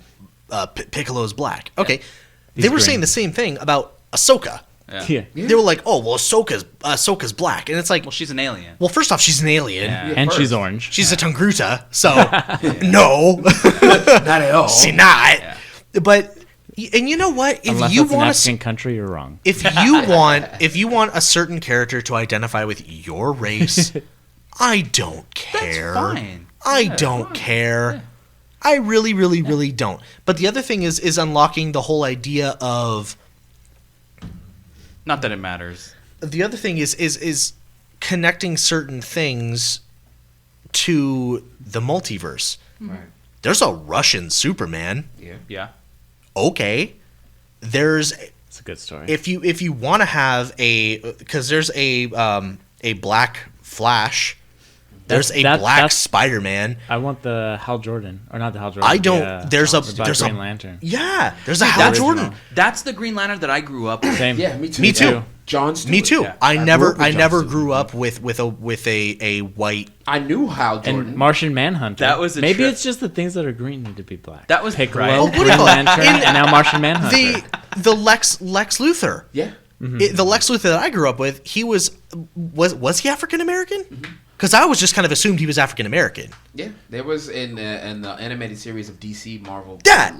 Piccolo's black. Okay, they He's were green. saying the same thing about Ahsoka. Yeah. They were like, oh well, Ahsoka's black, and it's like, Well, she's an alien. well, first off, she's an alien. Yeah. And she's first. orange. She's a Tangruta, so no, not at all. she not. But and you know what? If Unless you it's an want African country, you're wrong. if you want a certain character to identify with your race, I don't care. fine. I don't care. I really, really, really don't. But the other thing is unlocking the whole idea of Not that it matters. the other thing is connecting certain things to the multiverse. Right. There's a Russian Superman. Yeah. Yeah. Okay. There's It's a good story. if you want to have because there's a black Flash, there's a black that's- Spider-Man. I want the Hal Jordan, or not the Hal Jordan. I don't. the, there's a the there's Green a Lantern. yeah. There's a Hal original. Jordan. That's the Green Lantern that I grew up with. Same. Yeah, me too. Me too. John Stewart. Me too. Yeah. I grew never up with John Stewart. grew up with a white. I knew Hal Jordan. And Martian Manhunter. That was a maybe trip. it's just the things that are green need to be black. That was Piccolo, right. Oh, what do you Green call it? Lantern, In- and now Martian Manhunter. The Lex Luthor. yeah. The Lex Luthor that I grew up with, he was he African American? Because I always just kind of assumed he was African American. Yeah. There was in the animated series of DC Marvel. Yeah.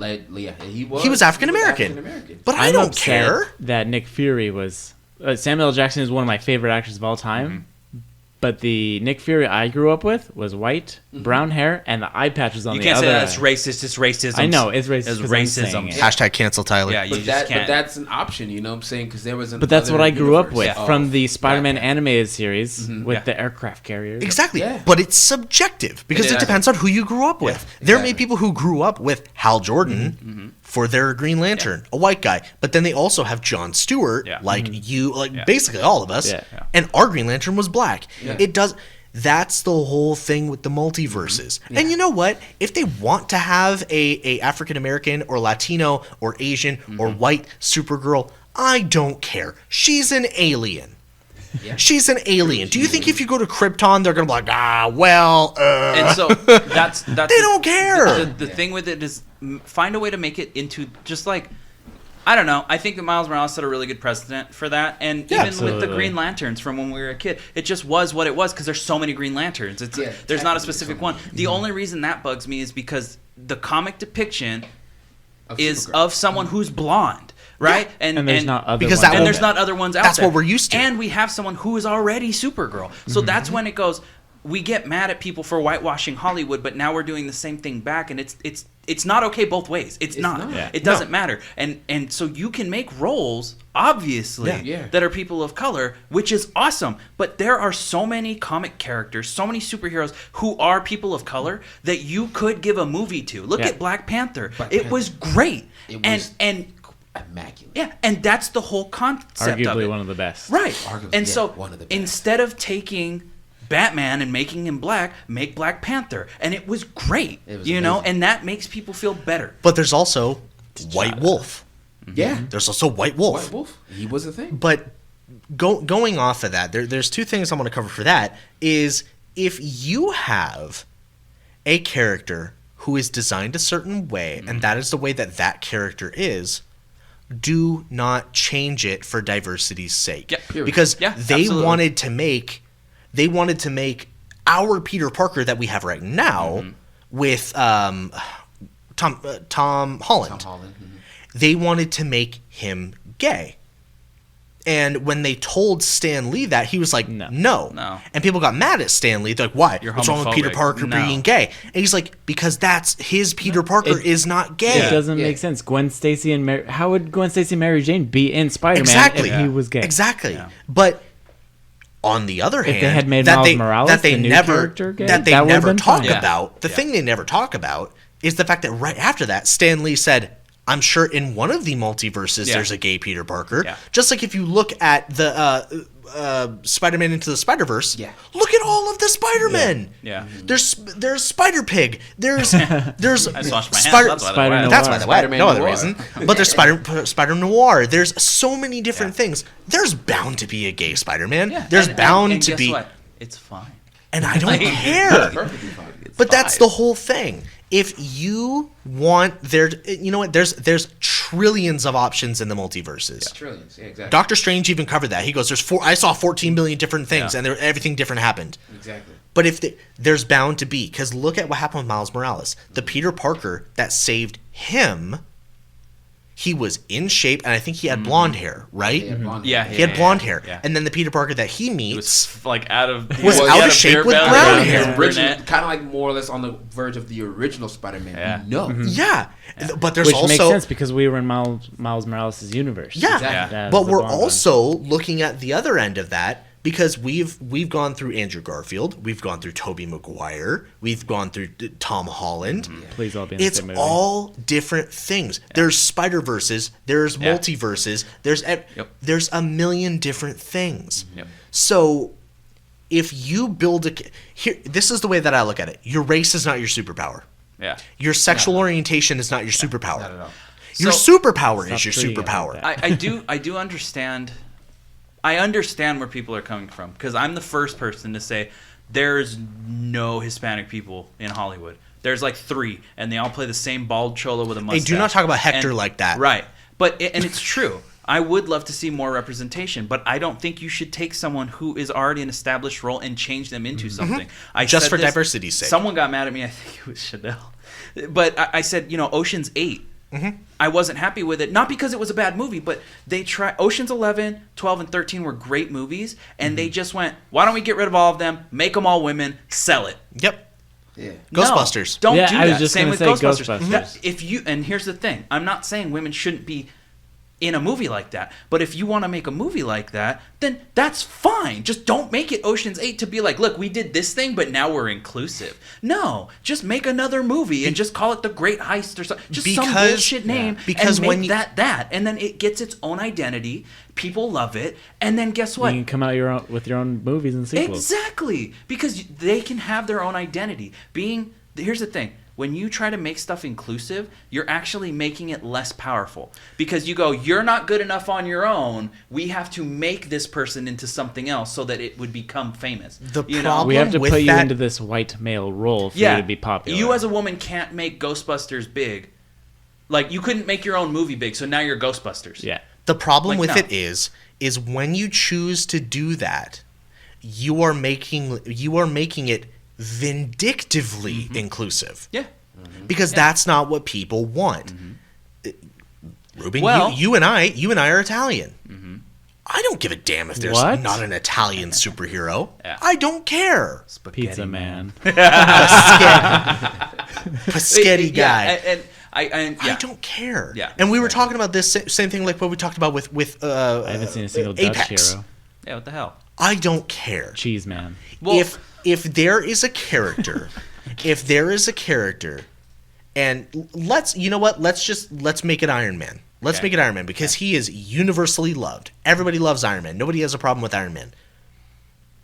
He was. He was African American. African-American. But I I'm don't upset care. that Nick Fury was Samuel L. Jackson is one of my favorite actors of all time. But the Nick Fury I grew up with was white, brown hair, and the eye patches on You the can't other say that's eye. racist. It's racism. I know, it's racist It's 'cause I'm saying racism. it. Hashtag cancel Tyler. Yeah, you But, just but can't. that's an option, you know what I'm saying? Because there was an. But that's what I grew up with Yeah. from the Spider-Man Batman. animated series with Yeah. the aircraft carriers. Exactly. Yeah. But it's subjective because It it is. depends on who you grew up with. There may be exactly. people who grew up with Hal Jordan for their Green Lantern, a white guy, but then they also have Jon Stewart, Yeah. like you, like basically all of us, Yeah. and our Green Lantern was black. Yeah. It does. That's the whole thing with the multiverses. And you know what? If they want to have a African American or Latino or Asian or white Supergirl, I don't care. She's an alien. Yeah. She's an alien. Do you think if you go to Krypton, they're gonna be like, well, And so that's they don't care. The thing with it is find a way to make it into just like I don't know. I think that Miles Morales set a really good precedent for that, and even with the absolutely. Green Lanterns from when we were a kid, it just was what it was because there's so many Green Lanterns. There's not a specific one. The only reason that bugs me is because the comic depiction is Supergirl. of someone who's blonde. Right, And there's not other because ones that and out there's there. not other ones out That's there. what we're used to. And we have someone who is already Supergirl. So that's when it goes. We get mad at people for whitewashing Hollywood, but now we're doing the same thing back, and it's not okay both ways. It's not. Yeah. It doesn't matter. And so you can make roles, obviously, Yeah. that are people of color, which is awesome. But there are so many comic characters, so many superheroes who are people of color that you could give a movie to. Look Yeah. at Black Panther. Black It Panther. was great. It was and immaculate. yeah, and that's the whole concept of Arguably it. one of the best. Right. Arguably, And yeah, so one of the best. instead of taking Batman and making him black, make Black Panther. And it was great. It was you know, amazing. and that makes people feel better. But there's also White Wolf. Yeah. There's also White Wolf. White Wolf. He was a thing. But going off of that, there's two things I want to cover for that. Is if you have a character who is designed a certain way, and that is the way that that character is, do not change it for diversity's sake. Yeah, period. Because Yeah, they absolutely. wanted to make our Peter Parker that we have right now with Tom Holland. Tom Holland. Mhm. They wanted to make him gay. And when they told Stan Lee that, he was like, no. No. And people got mad at Stan Lee. They're like, why? You're What's wrong with Peter homophobic. Parker No. being gay? And he's like, because that's his Peter Parker is not gay. It doesn't Yeah. make sense. Gwen Stacy and how would Gwen Stacy and Mary Jane be in Spider-Man Exactly. if he was gay? Exactly. Yeah. But on the other hand, they had made that Miles they, Morales that they the new never character gay, that they that would've never been talk fine. Yeah. about. The thing they never talk about is the fact that right after that, Stan Lee said, I'm sure in one of the multiverses Yeah. there's a gay Peter Parker. Yeah. Just like if you look at the Spider-Man Into the Spider-Verse, Yeah. look at all of the Spider-Men. Yeah. There's Spider-Pig. There's I just washed my Spider- hands. That's why Spider they're Noir. wet. that's by the way, Spider-Man no other Noir. reason. But there's Spider Noir. There's so many different things. There's bound to be a gay Spider-Man. Yeah. There's And bound to guess be, what? It's fine. and I don't Like- care. Perfectly fine. But that's the whole thing. If you want you know what? There's trillions of options in the multiverses. Trillions. Yeah, exactly. Doctor Strange even covered that. He goes, I saw 14 billion different things, Yeah. and everything different happened. Exactly. But if there's bound to be, because look at what happened with Miles Morales. The Peter Parker that saved him, he was in shape, and I think he had blonde hair, right? He had blonde Yeah, hair. He had blonde hair. Yeah. And then the Peter Parker that he It meets, was like out of Was he out had of a shape beer with belly, brown he was hair. brunette. Kind of like more or less on the verge of the original Spider-Man. Yeah. No. yeah. But there's Which also makes sense because we were in Miles Morales' universe. Yeah, Exactly. That's but the we're blonde one. also looking at the other end of that because we've gone through Andrew Garfield, we've gone through Tobey Maguire, we've gone through Tom Holland. Please all be in the It's same movie. all different things. There's Spider-Verses, there's Yeah. multiverses, there's a million different things. Yep. So if you build here, this is the way that I look at it. Your race is not your superpower. Yeah. Your sexual orientation is not your superpower. Not at all. Your So- superpower is Stop your treating it like superpower. that. I do understand. I understand where people are coming from because I'm the first person to say there's no Hispanic people in Hollywood. There's like 3, and they all play the same bald cholo with a mustache. do not talk about Hector like that. Right, and it's true. I would love to see more representation, but I don't think you should take someone who is already an established role and change them into something. I Just said for this- diversity's sake. Someone got mad at me. I think it was Chanel, but I said, Ocean's 8. I wasn't happy with it, not because it was a bad movie, but they tried. Ocean's 11, 12, and 13 were great movies, and they just went, why don't we get rid of all of them, make them all women, sell it. Yep. Yeah. Ghostbusters. No, don't Yeah, do I was that. just Same gonna with say Ghostbusters. Ghostbusters. And here's the thing: I'm not saying women shouldn't be in a movie like that, but if you want to make a movie like that, then that's fine. Just don't make it Ocean's 8 to be like, look, we did this thing, but now we're inclusive. No, just make another movie and just call it The Great Heist or something. Just some Because- bullshit name. Because and when make you- that, and then it gets its own identity. People love it, and then guess what? You can come out with your own movies and sequels. Exactly, because they can have their own identity. Here's the thing: when you try to make stuff inclusive, you're actually making it less powerful because you go, "You're not good enough on your own. We have to make this person into something else so that it would become famous." The you problem- We have to with put you that- into this white male role for yeah, you to be popular. You as a woman can't make Ghostbusters big Like, you couldn't make your own movie big, so now you're Ghostbusters. Yeah. The problem Like, with no. it is when you choose to do that, you are making it vindictively inclusive. Yeah. Because that's not what people want. Ruben, Well- you and I are Italian. I don't give a damn if there's What? not an Italian superhero. Yeah. I don't care. Spaghetti Pizza Man. Paschetti guy. Yeah, and I don't care. Yeah. And we were talking about this same thing like what we talked about with I haven't seen a single Dutch Apex. hero. Yeah, what the hell? I don't care. Cheese Man. Well, if there is a character, and let's make it Iron Man. Let's Okay. make it Iron Man because he is universally loved. Everybody loves Iron Man. Nobody has a problem with Iron Man.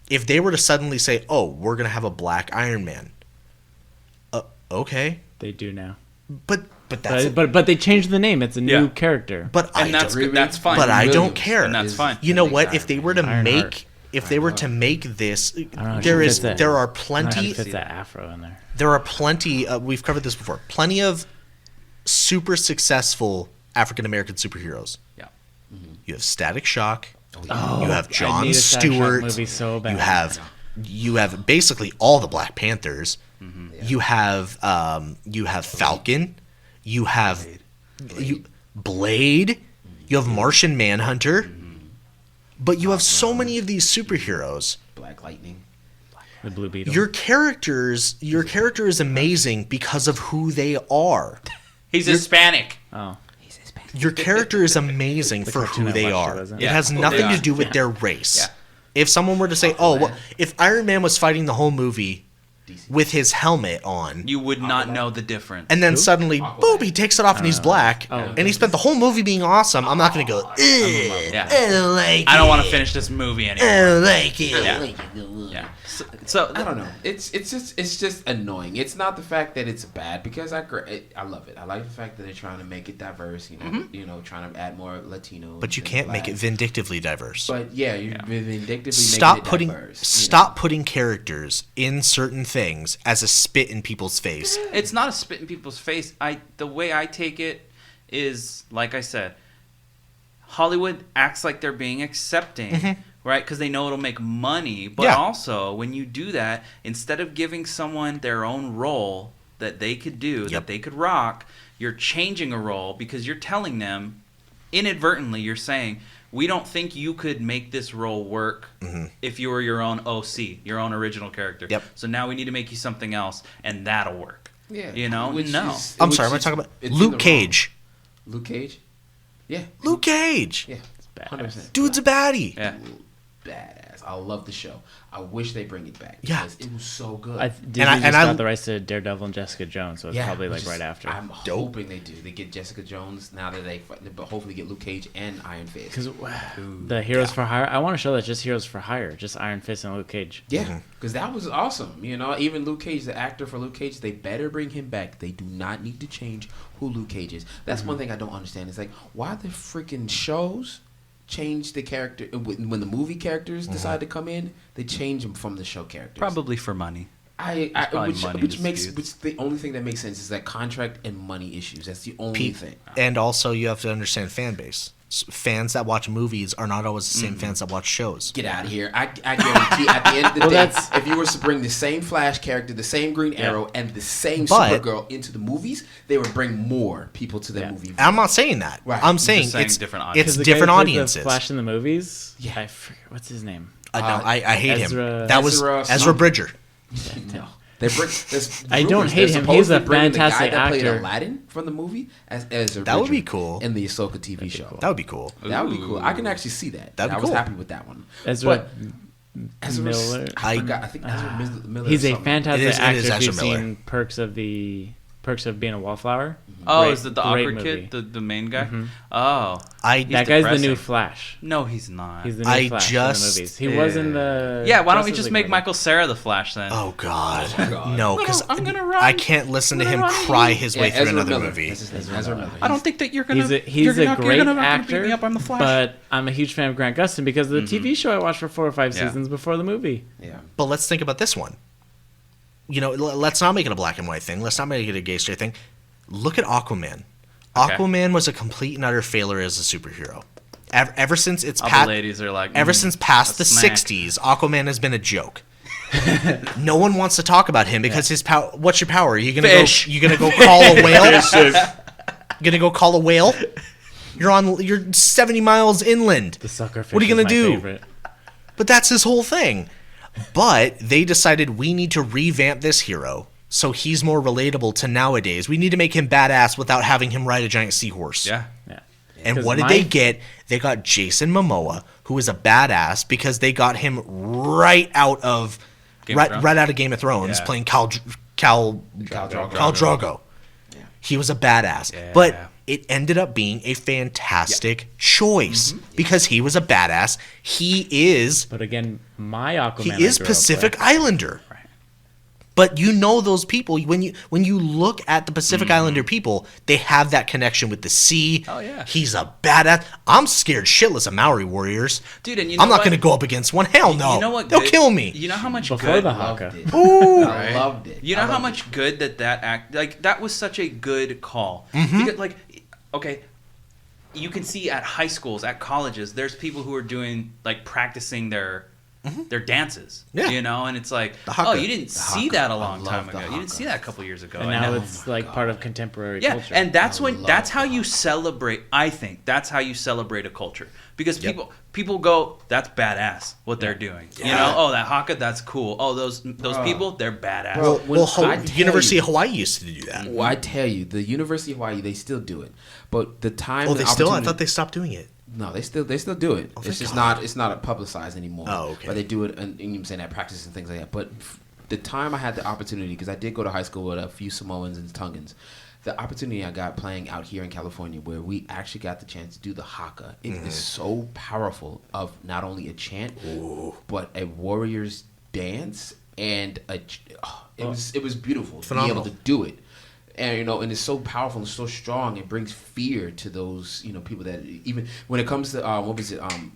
If they were to suddenly say, "Oh, we're gonna have a black Iron Man," okay, They do now. but that's But they changed the name. It's a new Yeah. character. but I and that's don't, good. That's fine. but I Really don't was. care. And that's fine. You know Next what? Iron If they Man. were to Ironheart. make this, I don't know, there she is fits that. there are I don't know plenty. if it's that afro in there. There are plenty. We've covered this before. Plenty of super successful African American superheroes. Yeah. You have Static Shock. Oh, You have I Jon need a Static Shock Stewart. movie so bad. You have basically all the Black Panthers. You have Falcon. You have Blade. You have Martian Manhunter. But you have so many of these superheroes. Black Lightning. The Blue Beetle. Your character is amazing because of who they are. He's Hispanic. Oh. Your character is amazing for cartoon who I they watched, are. wasn't It it? has Yeah. nothing Yeah. to do with their race. Yeah. If someone were to say, "Oh, well, if Iron Man was fighting the whole movie with his helmet on," You would not know the difference. and then suddenly, boom, he takes it off and he's black, and he spent the whole movie being awesome, I'm not going to go, "Ugh, Yeah. I don't like I don't want it. to finish this movie I anymore. don't like it." Yeah. So I don't know. It's just annoying. It's not the fact that it's bad because I love it. I like the fact that they're trying to make it diverse. Trying to add more Latinos. But you and can't make it Blacks. vindictively diverse. But yeah, you're vindictively Stop making it diverse. stop putting characters in certain things as a spit in people's face. it's not a spit in people's face. The way I take it is, like I said, Hollywood acts like they're being accepting, right? Because they know it'll make money. But Yeah. also, when you do that, instead of giving someone their own role that they could do, Yep. that they could rock, you're changing a role because you're telling them, inadvertently, you're saying, we don't think you could make this role work if you were your own OC, your own original character. Yep. So now we need to make you something else, and that'll work. Yeah. You know? Which No. is- I'm which sorry, am I is- talking about it's in the Luke wrong. Cage? Luke Cage? Yeah. Luke Cage. Yeah. 100%. Dude's a baddie. Yeah. Badass. I love the show. I wish they bring it back. Yeah. Because it was so good. Disney I- just and I- got the rights to Daredevil and Jessica Jones, so it's probably which like is- right after. I'm hoping they do. They get Jessica Jones now that but hopefully get Luke Cage and Iron Fist. Because the Heroes for Hire, I want to show that just Heroes for Hire, just Iron Fist and Luke Cage. Yeah, because that was awesome. Even Luke Cage, the actor for Luke Cage, they better bring him back. They do not need to change who Luke Cage is. That's one thing I don't understand. It's like, why the freaking shows change the character when the movie characters decide to come in? They change them from the show characters. Probably for money. probably money Which makes disputes. the only thing that makes sense is that contract and money issues. That's the only thing. And also, you have to understand fan base. Fans that watch movies are not always the same fans that watch shows. Get out of here. I guarantee at the end of the day, if you were to bring the same Flash character, the same Green Arrow, and the same But- Supergirl into the movies, they would bring more people to the movie. And I'm not saying that. Right. I'm You're saying, just saying it's different it's audiences. The different guy who played audiences. The Flash in the movies. Yeah. I forget, what's his name? I hate Ezra- him. That was Ezra Ezra something. Bridger. No. They bring, I don't hate him. He's a fantastic the guy that played actor. Aladdin from the movie as Ezra That would be Bridger cool. in the Ahsoka TV show. That would be cool. That would be cool. I can actually see that. That'd be I was cool. happy with that one. Ezra But Ezra Miller. I forgot. I think Ezra Miller. He's a something. fantastic It is actor. If Ezra you've Miller. seen Perks of Being a Wallflower. Oh, Great- is it the great awkward movie. kid, the main guy? Oh, I That guy's the new depressing. Flash. no, he's not. He's the new I Flash just- in the movies. He was in the. Yeah, why don't we Justice just League make movie. Michael Cera the Flash then? Oh God, God. no! Because I'm gonna run. I can't listen to him cry his way through Ezra another Miller. movie. That's his name. Ezra Miller. I don't think that you're gonna. He's a great you're gonna actor, beat me up. I'm the Flash. but I'm a huge fan of Grant Gustin because of the TV show I watched for 4 or 5 Yeah. seasons before the movie. Yeah. But let's think about this one. Let's not make it a black and white thing. Let's not make it a gay straight thing. Look at Aquaman. Okay. Aquaman was a complete and utter failure as a superhero. Ever since it's All the ladies are like, ever since past the a snack. 60s, Aquaman has been a joke. No one wants to talk about him because his power. What's your power? You gonna Fish. go? You gonna go call a whale? You gonna go call a whale? You're 70 miles inland. The sucker fish What are you is gonna my do? favorite. But that's his whole thing. But they decided we need to revamp this hero so he's more relatable to nowadays. We need to make him badass without having him ride a giant seahorse. Yeah. Yeah. And 'Cause what did they get? They got Jason Momoa, who is a badass because they got him right out of Game of Thrones? right out of Game of Thrones, Yeah. playing Khal Drogo. Drogo. He was a badass, Yeah. but it ended up being a fantastic choice because he was a badass. He is But again, my Aquaman. he I is grew up Pacific with. Islander. Right. But you know those people when you look at the Pacific Islander people, they have that connection with the sea. Oh, yeah. He's a badass. I'm scared shitless of Maori warriors. Dude, and you know I'm not what? going to go up against one. Hell no. You know what? They'll good- kill me. You know how much Before good the Loved Haka. it. Ooh. I loved it. You know I how loved much it. good that act, like, that was such a good call. Mm-hmm. Because, like, okay, you can see at high schools, at colleges, there's people who are doing, like, practicing their dances. Yeah. You know, and it's like, The Haka. oh, you didn't see Haka. that a I long time love ago. the You didn't Haka. see that a couple years ago. And now Oh it's my like God. part of contemporary Yeah, culture. and that's when love that's how the you Haka. celebrate. I think that's how you celebrate a culture because people go, that's badass what they're doing. You know, oh that Haka, that's cool. Oh those people, they're badass. Bro, when I tell University you- of Hawaii used to do that. Well, I tell you, the University of Hawaii, they still do it. But the time. Oh, and they still? I opportunity- thought they stopped doing it. No, they still do it. It's thank just God. it's not publicized anymore. Oh, okay. But they do it, and you're saying that practice and things like that. But the time I had the opportunity, because I did go to high school with a few Samoans and Tongans, the opportunity I got playing out here in California, where we actually got the chance to do the Haka, it is so powerful of not only a chant, but a warrior's dance, and it was beautiful Phenomenal. to be able to do it. And and it's so powerful and so strong. It brings fear to those people that even when it comes to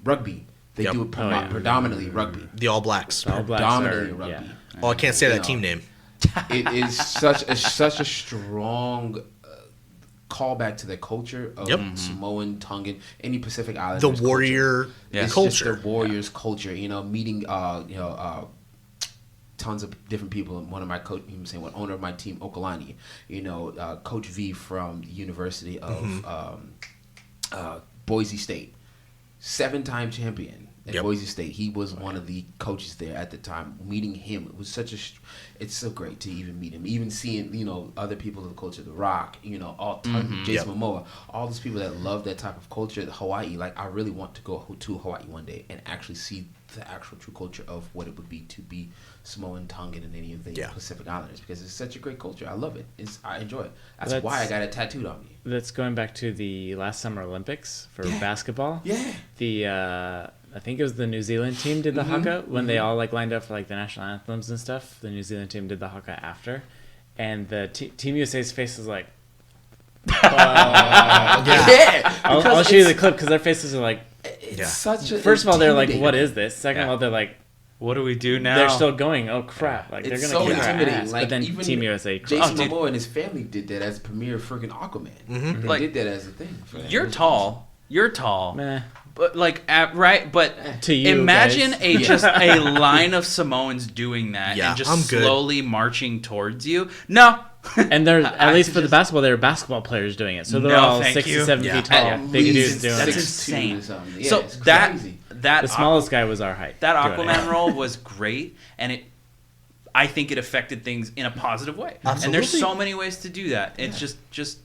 rugby, they Yep. do it Oh, yeah. predominantly rugby. The All Blacks. All Blacks Predominantly are- rugby. yeah. Oh, I can't say You that know. team name. It is such a strong callback to the culture of Samoan, Tongan, any Pacific Islanders. The culture. warrior It's culture. just the warriors' culture. Meeting tons of different people. One of my owner of my team, Okalani. Coach V from the University of Boise State, 7-time champion at Yep. Boise State. He was one of the coaches there at the time. Meeting him, it was it's so great to even meet him. Even seeing other people of the culture, The Rock, Jason Yep. Momoa, all those people that love that type of culture. Hawaii, like I really want to go to Hawaii one day and actually see the actual true culture of what it would be to be Samoan, Tongan, and any of the Pacific Islanders, because it's such a great culture. I love it. I enjoy it. That's why I got it tattooed on me. That's going back to the last Summer Olympics for basketball. Yeah. The I think it was the New Zealand team did the Haka when they all lined up for the national anthems and stuff. The New Zealand team did the Haka after, and the Team USA's face is like. Yeah. I'll show you the clip because their faces are like. It's such a. First of all, they're like, intimidating. "What is this?" Second of all, they're like, What do we do now? they're still going. Oh crap! Like It's they're so gonna kick our intimidating. ass. Like, But then even Team USA. Jason dude. Momoa and his family did that as premier freaking Aquaman. They Like, did that as a thing. For them. You're tall. You're tall. Meh. But right, but To you imagine guys. just a line of Samoans doing that Yeah, and just I'm good. slowly marching towards you. No. And they're at I least could for the just- basketball, they're basketball players doing it. So they're No, all thank 6 you. to 7 Yeah. feet tall. Yeah. Big He's dudes doing That's it. 6'2" insane. or something. Yeah, So it's that crazy. The smallest guy was our height. that doing it. Aquaman role was great, and I think it affected things in a positive way. And there's Absolutely. so many ways to do that. It's just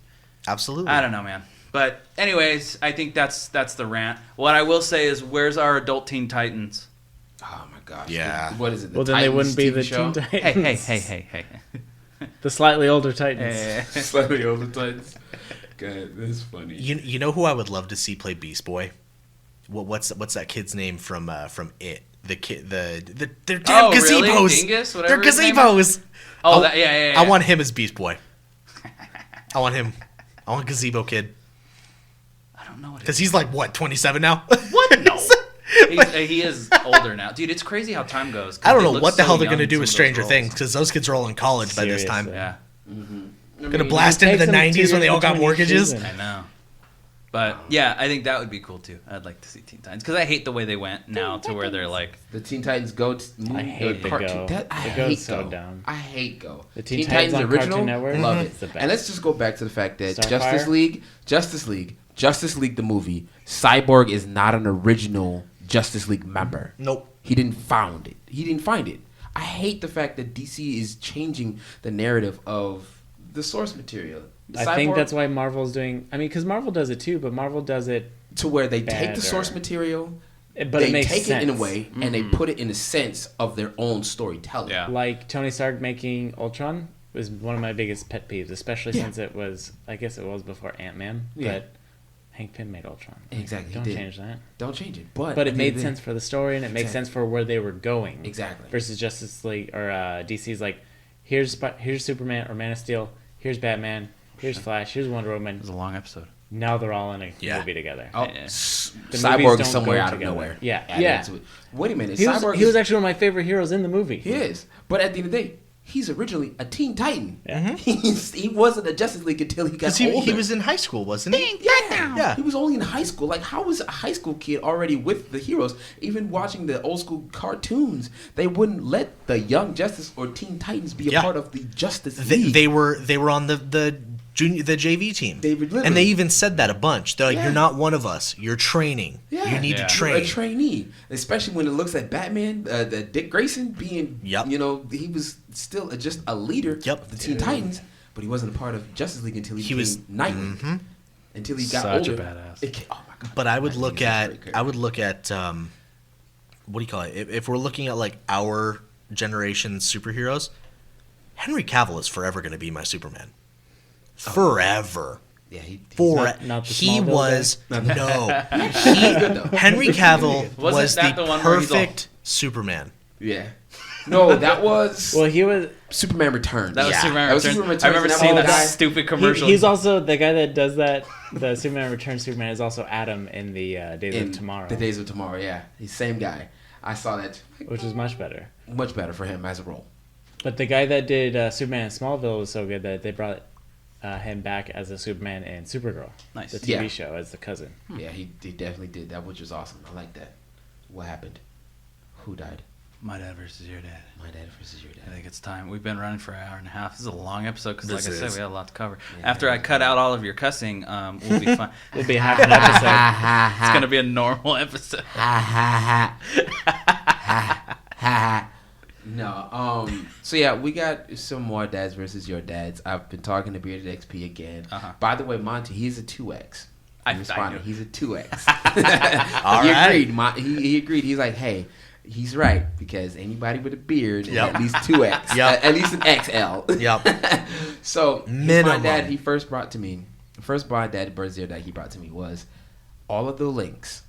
Absolutely. I don't know, man. But anyways, I think that's the rant. What I will say is, where's our adult Teen Titans? Oh my gosh. Yeah. What is it? The Well, then they Titans wouldn't be TV the show? Teen Hey, Titans. hey. The slightly older Titans. Slightly over Titans. God, that's funny. You know who I would love to see play Beast Boy? What's that kid's name from It? The kid, they're damn Oh, really? gazebos. Dingus? Whatever They're his name gazebos. Oh, yeah. I want him as Beast Boy. I want him. I want Gazebo Kid I don't know what. because he's like what 27 now. What? No. He is older now, dude. It's crazy how time goes. 'cause I don't they know look what the so hell they're young gonna in do with some of those Stranger roles. Things because those kids are all in college by this time. Seriously. Yeah. Gonna blast into the 90s when they all got mortgages. I know. But yeah, I think that would be cool too. I'd like to see Teen Titans because I hate the way they went now to where they're like the Teen Titans Go. I hate the Go. I Go's hate so Go. dumb. I hate Go. The Teen Titans on Cartoon Network, love it's the it. best. And let's just go back to the fact that Starfire? Justice League, the movie. Cyborg is not an original Justice League member. Nope. He didn't find it. I hate the fact that DC is changing the narrative of the source material. I think that's why Marvel's doing. I mean, because Marvel does it too, but Marvel does it to where they take better. the source material, but they it makes take sense. it in a way, and they put it in a sense of their own storytelling. Yeah. Like Tony Stark making Ultron was one of my biggest pet peeves, especially since it was. I guess it was before Ant-Man, but Hank Pym made Ultron. Exactly. Don't change that. Don't change it. But But it made sense for the story, and it makes sense for where they were going. Exactly. Versus Justice League or DC's like, here's Superman or Man of Steel, here's Batman, here's Flash, here's Wonder Woman. it was a long episode. Now they're all in a Yeah. movie together. Oh, Yeah. The movies Cyborg don't is somewhere go out together. of nowhere. Yeah, Added yeah. to it. Wait a minute. He Cyborg was actually one of my favorite heroes in the movie. He is. But at the end of the day, he's originally a Teen Titan. Yeah. He wasn't a Justice League until he got Because older. he was in high school, wasn't he? Yeah. He was only in high school. Like, how was a high school kid already with the heroes? Even watching the old school cartoons, they wouldn't let the Young Justice or Teen Titans be a part of the Justice League. They were on the JV team. They would literally- and they even said that a bunch. They're like, Yeah. "You're not one of us. You're training. Yeah. You need to Yeah. You're train." a trainee, especially when it looks at Batman, Dick Grayson being, Yep. he was still just a leader Yep. of the Teen Titans, but he wasn't a part of Justice League until he became was- Nightwing. Until he got Such a older. badass. Oh my god! But I would Nightwing look is a at great character. what do you call it? If we're looking at like our generation superheroes, Henry Cavill is forever going to be my Superman. Forever. Yeah, he's not the He Smallville was guy? Henry Cavill Wasn't was that the the one where he's all- perfect Superman. Yeah. No, that was Well, he was. Superman Returns. That was Yeah. Superman That was Returns. Superman Returns, I remember and that seeing was that guy- stupid commercial. He's also the guy that does that. The Superman Returns Superman is also Adam in the Days in of Tomorrow, The Days of Tomorrow, yeah. He's the same guy. I saw that. which is much better. Much better for him as a role. But the guy that did Superman in Smallville was so good that they brought him back as a Superman in Supergirl, Nice. the TV Yeah. show, as the cousin. Yeah, he definitely did that, which was awesome. I like that. What happened? Who died? My dad versus your dad. My dad versus your I dad. think it's time. We've been running for an hour and a half. This is a long episode because, like This I said, is. we had a lot to cover. Yeah. After I cut out all of your cussing, we'll be fine. It'll be half an episode. It's gonna be a normal episode. No, so yeah, we got some more dads versus your dads. I've been talking to Bearded XP again. Uh-huh. By the way, Monty, he's a 2X. I He responded, knew. he's a 2X. All he right. agreed. He agreed. He's like, hey, he's right because anybody with a beard is Yep. at least 2X. Yep. At least an XL. Yep. So my Minimum. dad, he first brought to me, my dad Bird Zero that he brought to me was all of the links,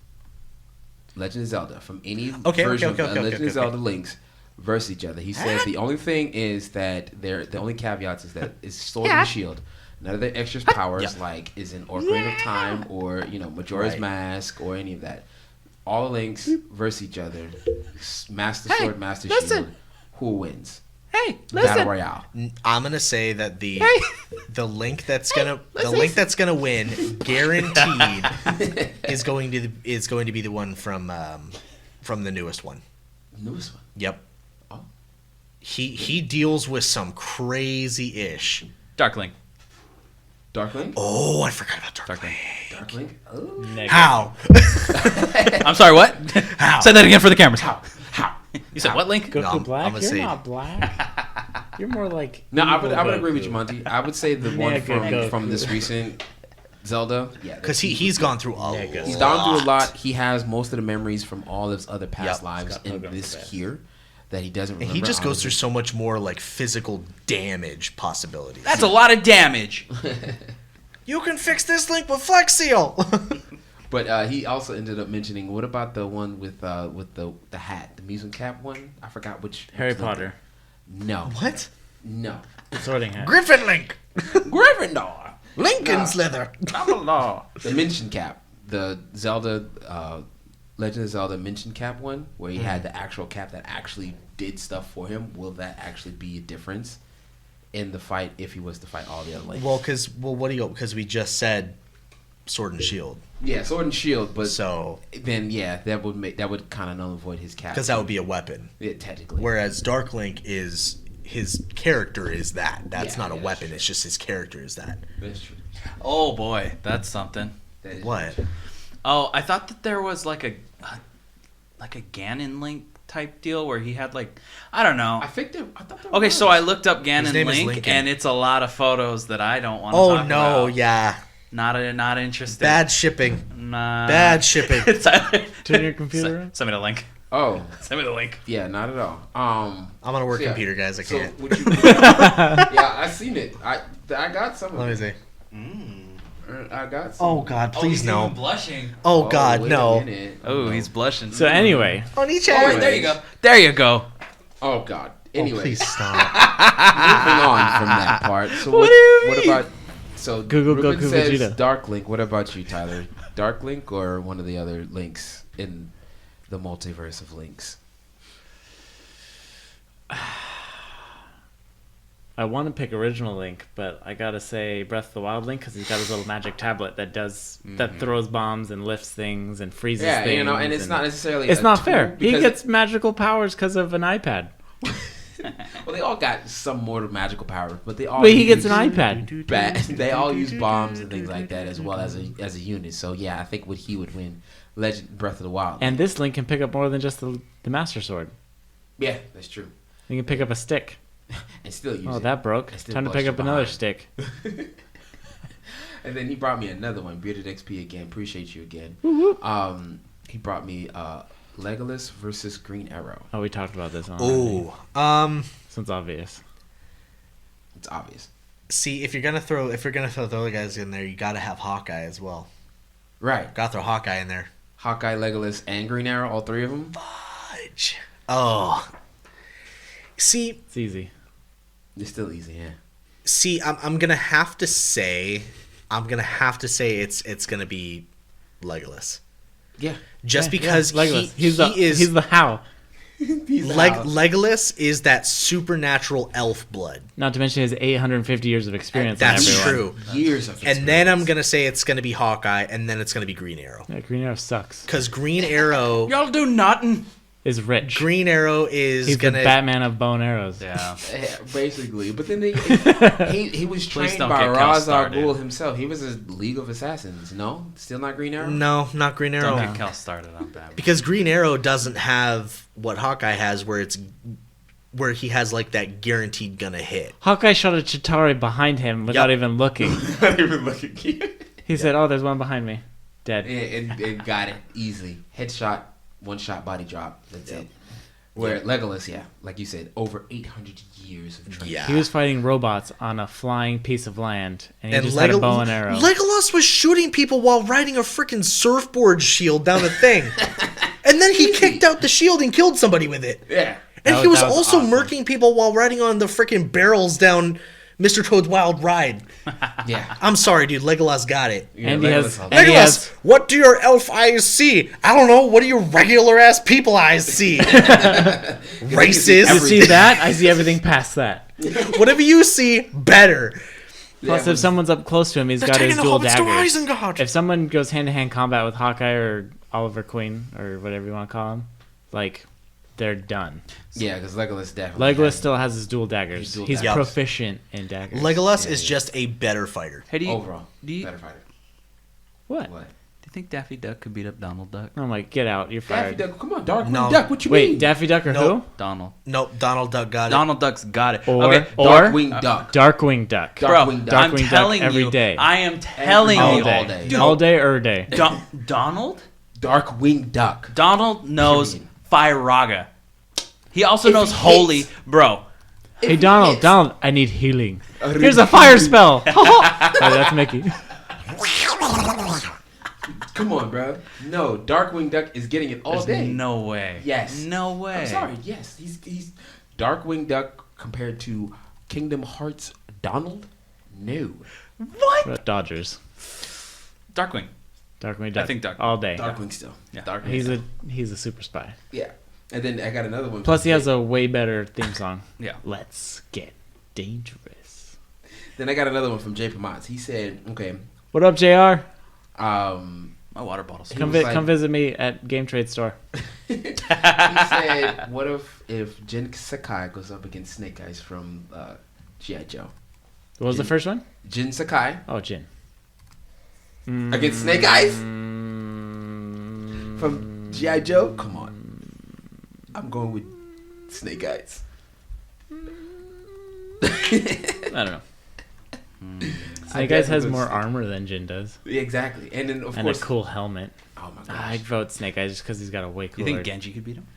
Legend of Zelda, from any Okay, version okay, of okay, Legend okay, of Zelda links versus each other. He says the only thing is that the only caveats is that it's Sword and Shield. None of the extra powers Yep. like is in Ocarina of Time or Majora's Right. Mask or any of that. All the links versus each other. Master Sword, Master Shield. Who wins? Hey, Battle Royale. I'm gonna say that the link that's gonna win, guaranteed, is going to be the one from the newest one. Newest one. Yep. Oh. He deals with some crazy ish. Darkling. Darkling? Oh, I forgot about Darkling. Darkling? Oh. Negative. How? I'm sorry. What? How? Say that again for the cameras. How? How? You said what, Link? Goku No, I'm Black? gonna You're say- not black. You're more like. No, I would evil agree with Goku. you, Monty. I would say the one Mega Goku. from this recent Zelda. Yeah, Because he's gone through a Mega. he's lot. gone through a lot. He has most of the memories from all his other past Yep. lives Scott in Pilgrim this for best. here that he doesn't And remember. he just goes honestly. through so much more like physical damage possibilities. That's a lot of damage. You can fix this link with Flex Seal. But he also ended up mentioning, what about the one with the hat, the Museum Cap one? I forgot which. Harry which number. Potter. No. What? No. Sorting Hat. Griffin Link. Gryffindor. Lincoln's leather. Dumbledore. The Mention Cap. The Zelda, Legend of Zelda Mention Cap one, where he had the actual cap that actually did stuff for him. Will that actually be a difference in the fight if he was to fight all the other links. Well, because we just said Sword and Shield. Yeah, Sword and Shield, but So then that would kind of null and void his cap. because that would be a weapon. Yeah, technically. Whereas Dark Link is his character is that. That's Yeah, not a yeah, weapon. that's It's just his character is that. That's true. Oh boy, that's something. That is What? Oh, I thought that there was like a Ganon Link type deal where he had like, I don't know. I thought there Okay, was. so I looked up His Ganon name is Link, Lincoln. and it's a lot of photos that I don't want to Oh talk no! about. Yeah. Not interested. Bad shipping. Nah. Bad shipping. Turn your computer on? Send me the link. Oh, Send me the link. yeah, not at all. I'm on a work So, yeah. computer, guys. I So can't. would you? Yeah, I seen it. I got some. Let me Of it. see. I got some. Oh God! Please no. blushing. Oh God! wait a No. minute. Oh, No. he's blushing. So anyway, On each Oh, end. wait, there you go. There you go. Oh God. Oh, Anyway, please stop. moving on from that part. So What do you what mean? about? So Google Ruben Goku says Vegeta. Dark Link. What about you, Tyler? Dark Link or one of the other links in the multiverse of links? I want to pick original Link, but I gotta say Breath of the Wild Link because he's got his little magic tablet that that throws bombs and lifts things and freezes Yeah, things. you know, and it's not necessarily. It's a not tool fair. He because- gets magical powers because of an iPad. Well, they all got some more magical power, but they all. But he gets use an iPad. They all use bombs and things like that as well as a unit. So yeah, I think he would win Legend Breath of the Wild. And this Link can pick up more than just the Master Sword. yeah, that's true. He can pick up a stick. And still use Oh, it. that broke. And still Time to bust pick you up another behind. stick. And then he brought me another one, Bearded XP again. Appreciate you again. He brought me Legolas versus Green Arrow. Oh, we talked about this. Ooh. Sounds obvious. It's obvious, See, if you're gonna throw the other guys in there, you gotta have Hawkeye as well. right? Gotta throw Hawkeye in there. Hawkeye, Legolas, and Green Arrow, all three of them. Fudge. Oh. See, It's easy. It's still easy, yeah. I'm gonna have to say it's gonna be Legolas. Yeah, Just Yeah, because yeah, Legolas. he is he's the how. Legolas is that supernatural elf blood. Not to mention his 850 years of experience. That's on everyone. true. years of And then I'm gonna say it's gonna be Hawkeye, and then it's gonna be Green Arrow. Yeah, Green Arrow sucks. Because Green Arrow Y'all do nothing. Is rich. is He's gonna the Batman of bow and arrows. Yeah. Yeah, basically. But then he was Please trained don't by get Cal Ra's al started. Ghul himself. He was a League of Assassins. No, still not Green Arrow. No, not Green Arrow. Don't get Cal started on Batman. Because Green Arrow doesn't have what Hawkeye has, where he has like that guaranteed gonna hit. Hawkeye shot a Chitauri behind him without Yep. even looking. Not even looking. He said, "Oh, there's one behind me, dead." and got it easily. Headshot, one shot, body drop. That's it. Where Legolas, yeah, like you said, over 800 years of training. Yeah. He was fighting robots on a flying piece of land, and he And just had a bow and arrow. Legolas was shooting people while riding a freaking surfboard shield down the thing. And then he kicked out the shield and killed somebody with it. Yeah. And That he was was also awesome. murking people while riding on the freaking barrels down Mr. Toad's Wild Ride. Yeah. I'm sorry, dude. Legolas got it. Yeah, And he has- Legolas- and he Legolas, has- what do your elf eyes see? I don't know. What do your regular ass people eyes see? Racist. You see that? I see everything past that. Whatever you see, better. Plus, Yeah, if someone's up close to him, he's got his Taking the dual hobbits to daggers. Isengard. If someone goes hand-to-hand combat with Hawkeye or Oliver Queen or whatever you want to call him, like, they're done. Yeah, because Legolas definitely. Legolas has- still has his dual daggers. His dual He's daggers. proficient in daggers. Legolas Yeah, is yeah. just a better fighter. Hey, overall do you better fighter. What? What? do you think Daffy Duck could beat up Donald Duck? I'm like, get out. You're Daffy fired. Duck, come on, Darkwing No. Duck. What you Wait, mean? Daffy Duck or Nope. Donald. Nope, Donald Duck got it. Donald Duck's got it. Or okay, Darkwing Duck. Darkwing Duck. bro, Darkwing Duck. I'm Darkwing Duck telling every you, day. I am telling Every you, day. all all day. day. All day or day. Donald? Darkwing Duck. Donald knows Period. Firaga. He also If knows he Holy, hits- bro. Hey, he Donald, hits- Donald, I need healing. Here's a fire spell. Oh, that's Mickey. Come on, bro. No, Darkwing Duck is getting it all There's day. no way. Yes. No way. I'm sorry. Yes, he's Darkwing Duck compared to Kingdom Hearts Donald. No. What? Dodgers. Darkwing. Darkwing Duck. I think Darkwing. All day. Darkwing still. Yeah. Darkwing. He's a super spy. Yeah. And then I got another one. Plus, he has a way better theme song. Yeah. Let's get dangerous. Then I got another one from Jay Pamaz. He said, okay, What up, JR? My water bottle's Come was like- come visit me at Game Trade Store. he said, what if Jin Sakai goes up against Snake Eyes from G.I. Joe? What was the first one? Jin Sakai Oh, Jin. against Snake Eyes from G.I. Joe? Come on. I'm going with Snake Eyes. I don't know. Snake Eyes has more armor than Jin does. Exactly. And then, of And course... a cool helmet. Oh, my gosh. I'd vote Snake Eyes just because he's got a way You cooler... think Genji could beat him?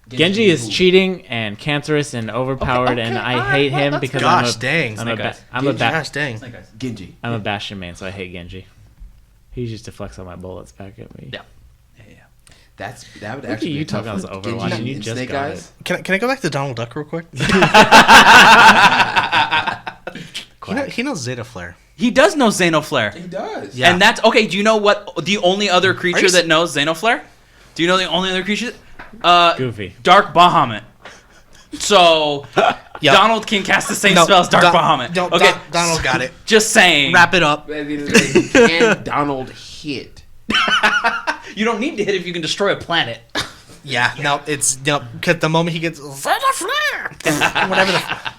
Genji is cheating and cancerous and overpowered, and I hate him because Gosh dang. I'm a Genji. Gosh dang. Snake Eyes. Genji. I'm a Bastion man, so I hate Genji. He used to flex all my bullets back at me. Yeah. Yeah. That would Look actually at be you a tough talking about one. Overwatch, Genji and you and just Snake got Eyes. Can I go back to Donald Duck real quick? He knows Zeta Flare. He does know Xenoflare. He does. Yeah. And that's okay. Do you know what the only other creature you that knows Xenoflare? Do you know the only other creature? Goofy. Dark Bahamut. So Yep. Donald can cast the same No, spell as Dark Don- Bahamut. no, Okay, Donald got it. just saying. Wrap it up. At the end of the day, can Donald hit? You don't need to hit if you can destroy a planet. Yeah, no, it's because the moment he gets Zeta Flare, whatever the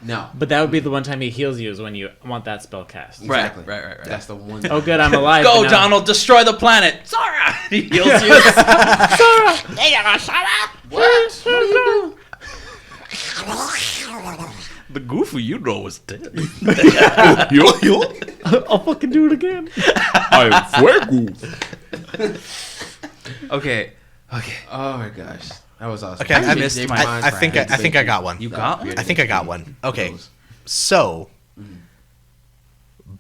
No. But that would be the one time he heals you is when you want that spell cast. Exactly. Right. That's the one. Oh, good, I'm alive. Go, but now- Donald, destroy the planet. Zara! He heals you. What? What are you doing? The Goofy you know is dead. I'll fucking do it again. Okay. Oh my gosh, that was awesome. Okay, I missed James my- Bond, I think Brian, I think I got one. You got one? I think I got one. Okay, so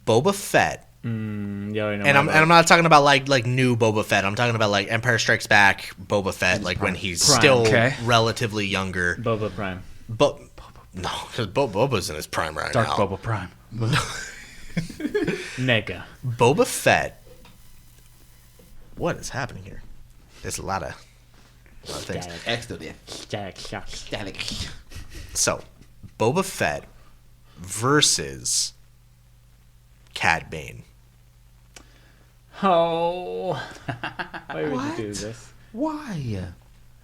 Boba Fett, You already know and my I'm not talking about like new Boba Fett. I'm talking about like Empire Strikes Back Boba Fett, like when he's Prime. still Okay. relatively younger. Boba Prime. But no, because Boba's in his prime right Dark now. Boba Prime. Nega. Boba Fett. What is happening here? There's a lot of things. Excellent. Static shock. Static. So, Boba Fett versus Cat Bane. Oh. Why would you do What? this? Why?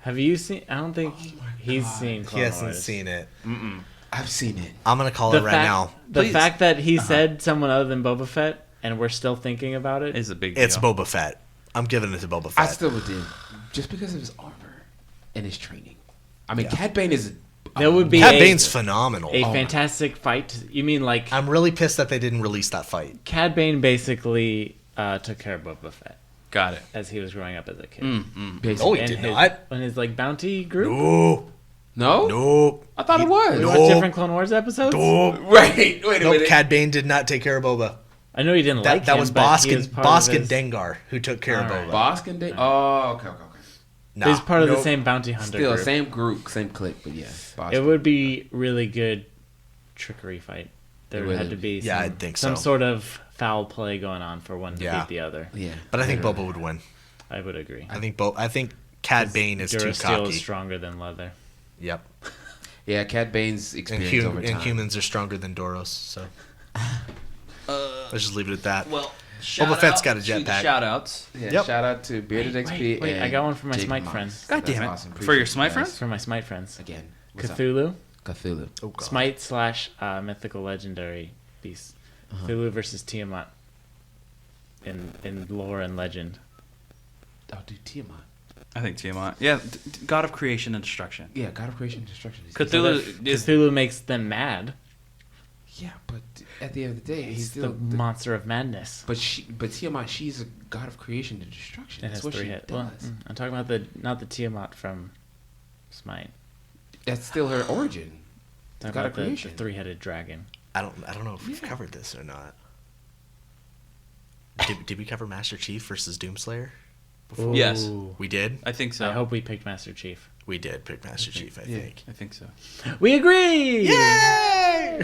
Have you seen? I don't think he's seen Clone He hasn't Wars. seen it. I've seen it. I'm gonna call The it right fact, now. The Please. fact that he said someone other than Boba Fett, and we're still thinking about it. It's a big deal. It's Boba Fett. I'm giving it to Boba I Fett. still would do, just because of his armor and his training. I mean, Cat Bane is. There would be Cat a, Bane's phenomenal. a fantastic fight. You mean like I'm really pissed that they didn't release that fight. Cad Bane basically took care of Boba Fett Got it. as he was growing up as a kid. Basically. No, he And did his, not. in his like bounty group. No, No? no, I thought it was. We watched different Clone Wars episodes. no. Right. Wait a Nope, minute. Cad Bane did not take care of Boba. I know you didn't like That him, was but he was part of Boskin his- Dengar who took care of Alright. Boba. Boskin Day. Oh, okay. Nah, He's part of the nope. same bounty hunter Still, group. same group, same clique, but yeah. It Boskin. would be really good trickery fight. There It would have would. to be Yeah, some, I think some so. sort of foul play going on for one to Yeah. beat the other. Yeah. But I think Boba would win. I would agree. I think Cad Bane is too Durasteel cocky. is stronger than leather. Yep. Yeah, Cat Bane's experience over time. And humans are stronger than Doros, so let's just leave it at that. Well, Boba Fett's got a jetpack. Shout outs. Yeah, Yep. shout out to Bearded XP. wait, I and got one for my Jake Smite Moss. friends. God That's damn it. awesome. For your Appreciate Smite you friends? guys. For my Smite friends. Again. What's up? Cthulhu. Cthulhu. Oh, God. Smite / mythical legendary beast. Cthulhu versus Tiamat. In lore and legend. Oh, dude, Tiamat. I think Tiamat. Yeah, God of Creation and Destruction. Yeah, God of Creation and Destruction. Cthulhu is Cthulhu makes them mad. Yeah, but at the end of the day, he's He's still. the monster of madness. But Tiamat, she's a god of creation and destruction. It That's has what 3 she hit. does. Well, I'm talking about not the Tiamat from Smite. That's still her origin. I'm God talking of about the creation. 3-headed dragon. I don't know if we've covered this or not. Did we cover Master Chief versus Doomslayer? Before? Yes. Ooh. We did. I think so. I hope we picked Master Chief. We did pick Master Chief. I Yeah. think. I think so. We agree! Yay!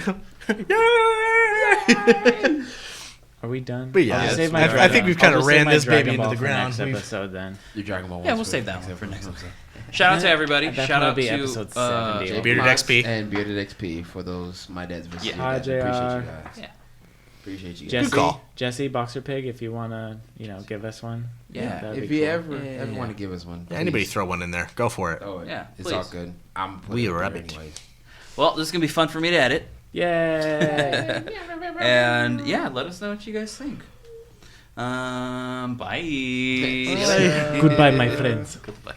Are we done? But yeah, I'll just it's- save my I Dragon- think we've I'll kinda just save ran my this baby Dragon into Ball the for ground. Next We've- episode then. Your Dragon Ball. Yeah, we'll save that one for next episode. Shout out to everybody. That Shout out will be to episode 70. Bearded XP. and Bearded XP for those my dad's versus Yeah. your Hi, dads. Appreciate you JR. guys. Yeah. Appreciate you guys. Jesse, Good call. Jesse, Boxer Pig, if you wanna, give us one. Yeah, that'd If be you cool. ever want to give us one, Yeah, anybody please. throw one in there. Go for it. Oh, Yeah, it's all please. good. I'm We putting it rub there it. anyways. Well, this is gonna be fun for me to edit, Yay! and yeah, let us know what you guys think. Bye. Goodbye, my friends. Goodbye.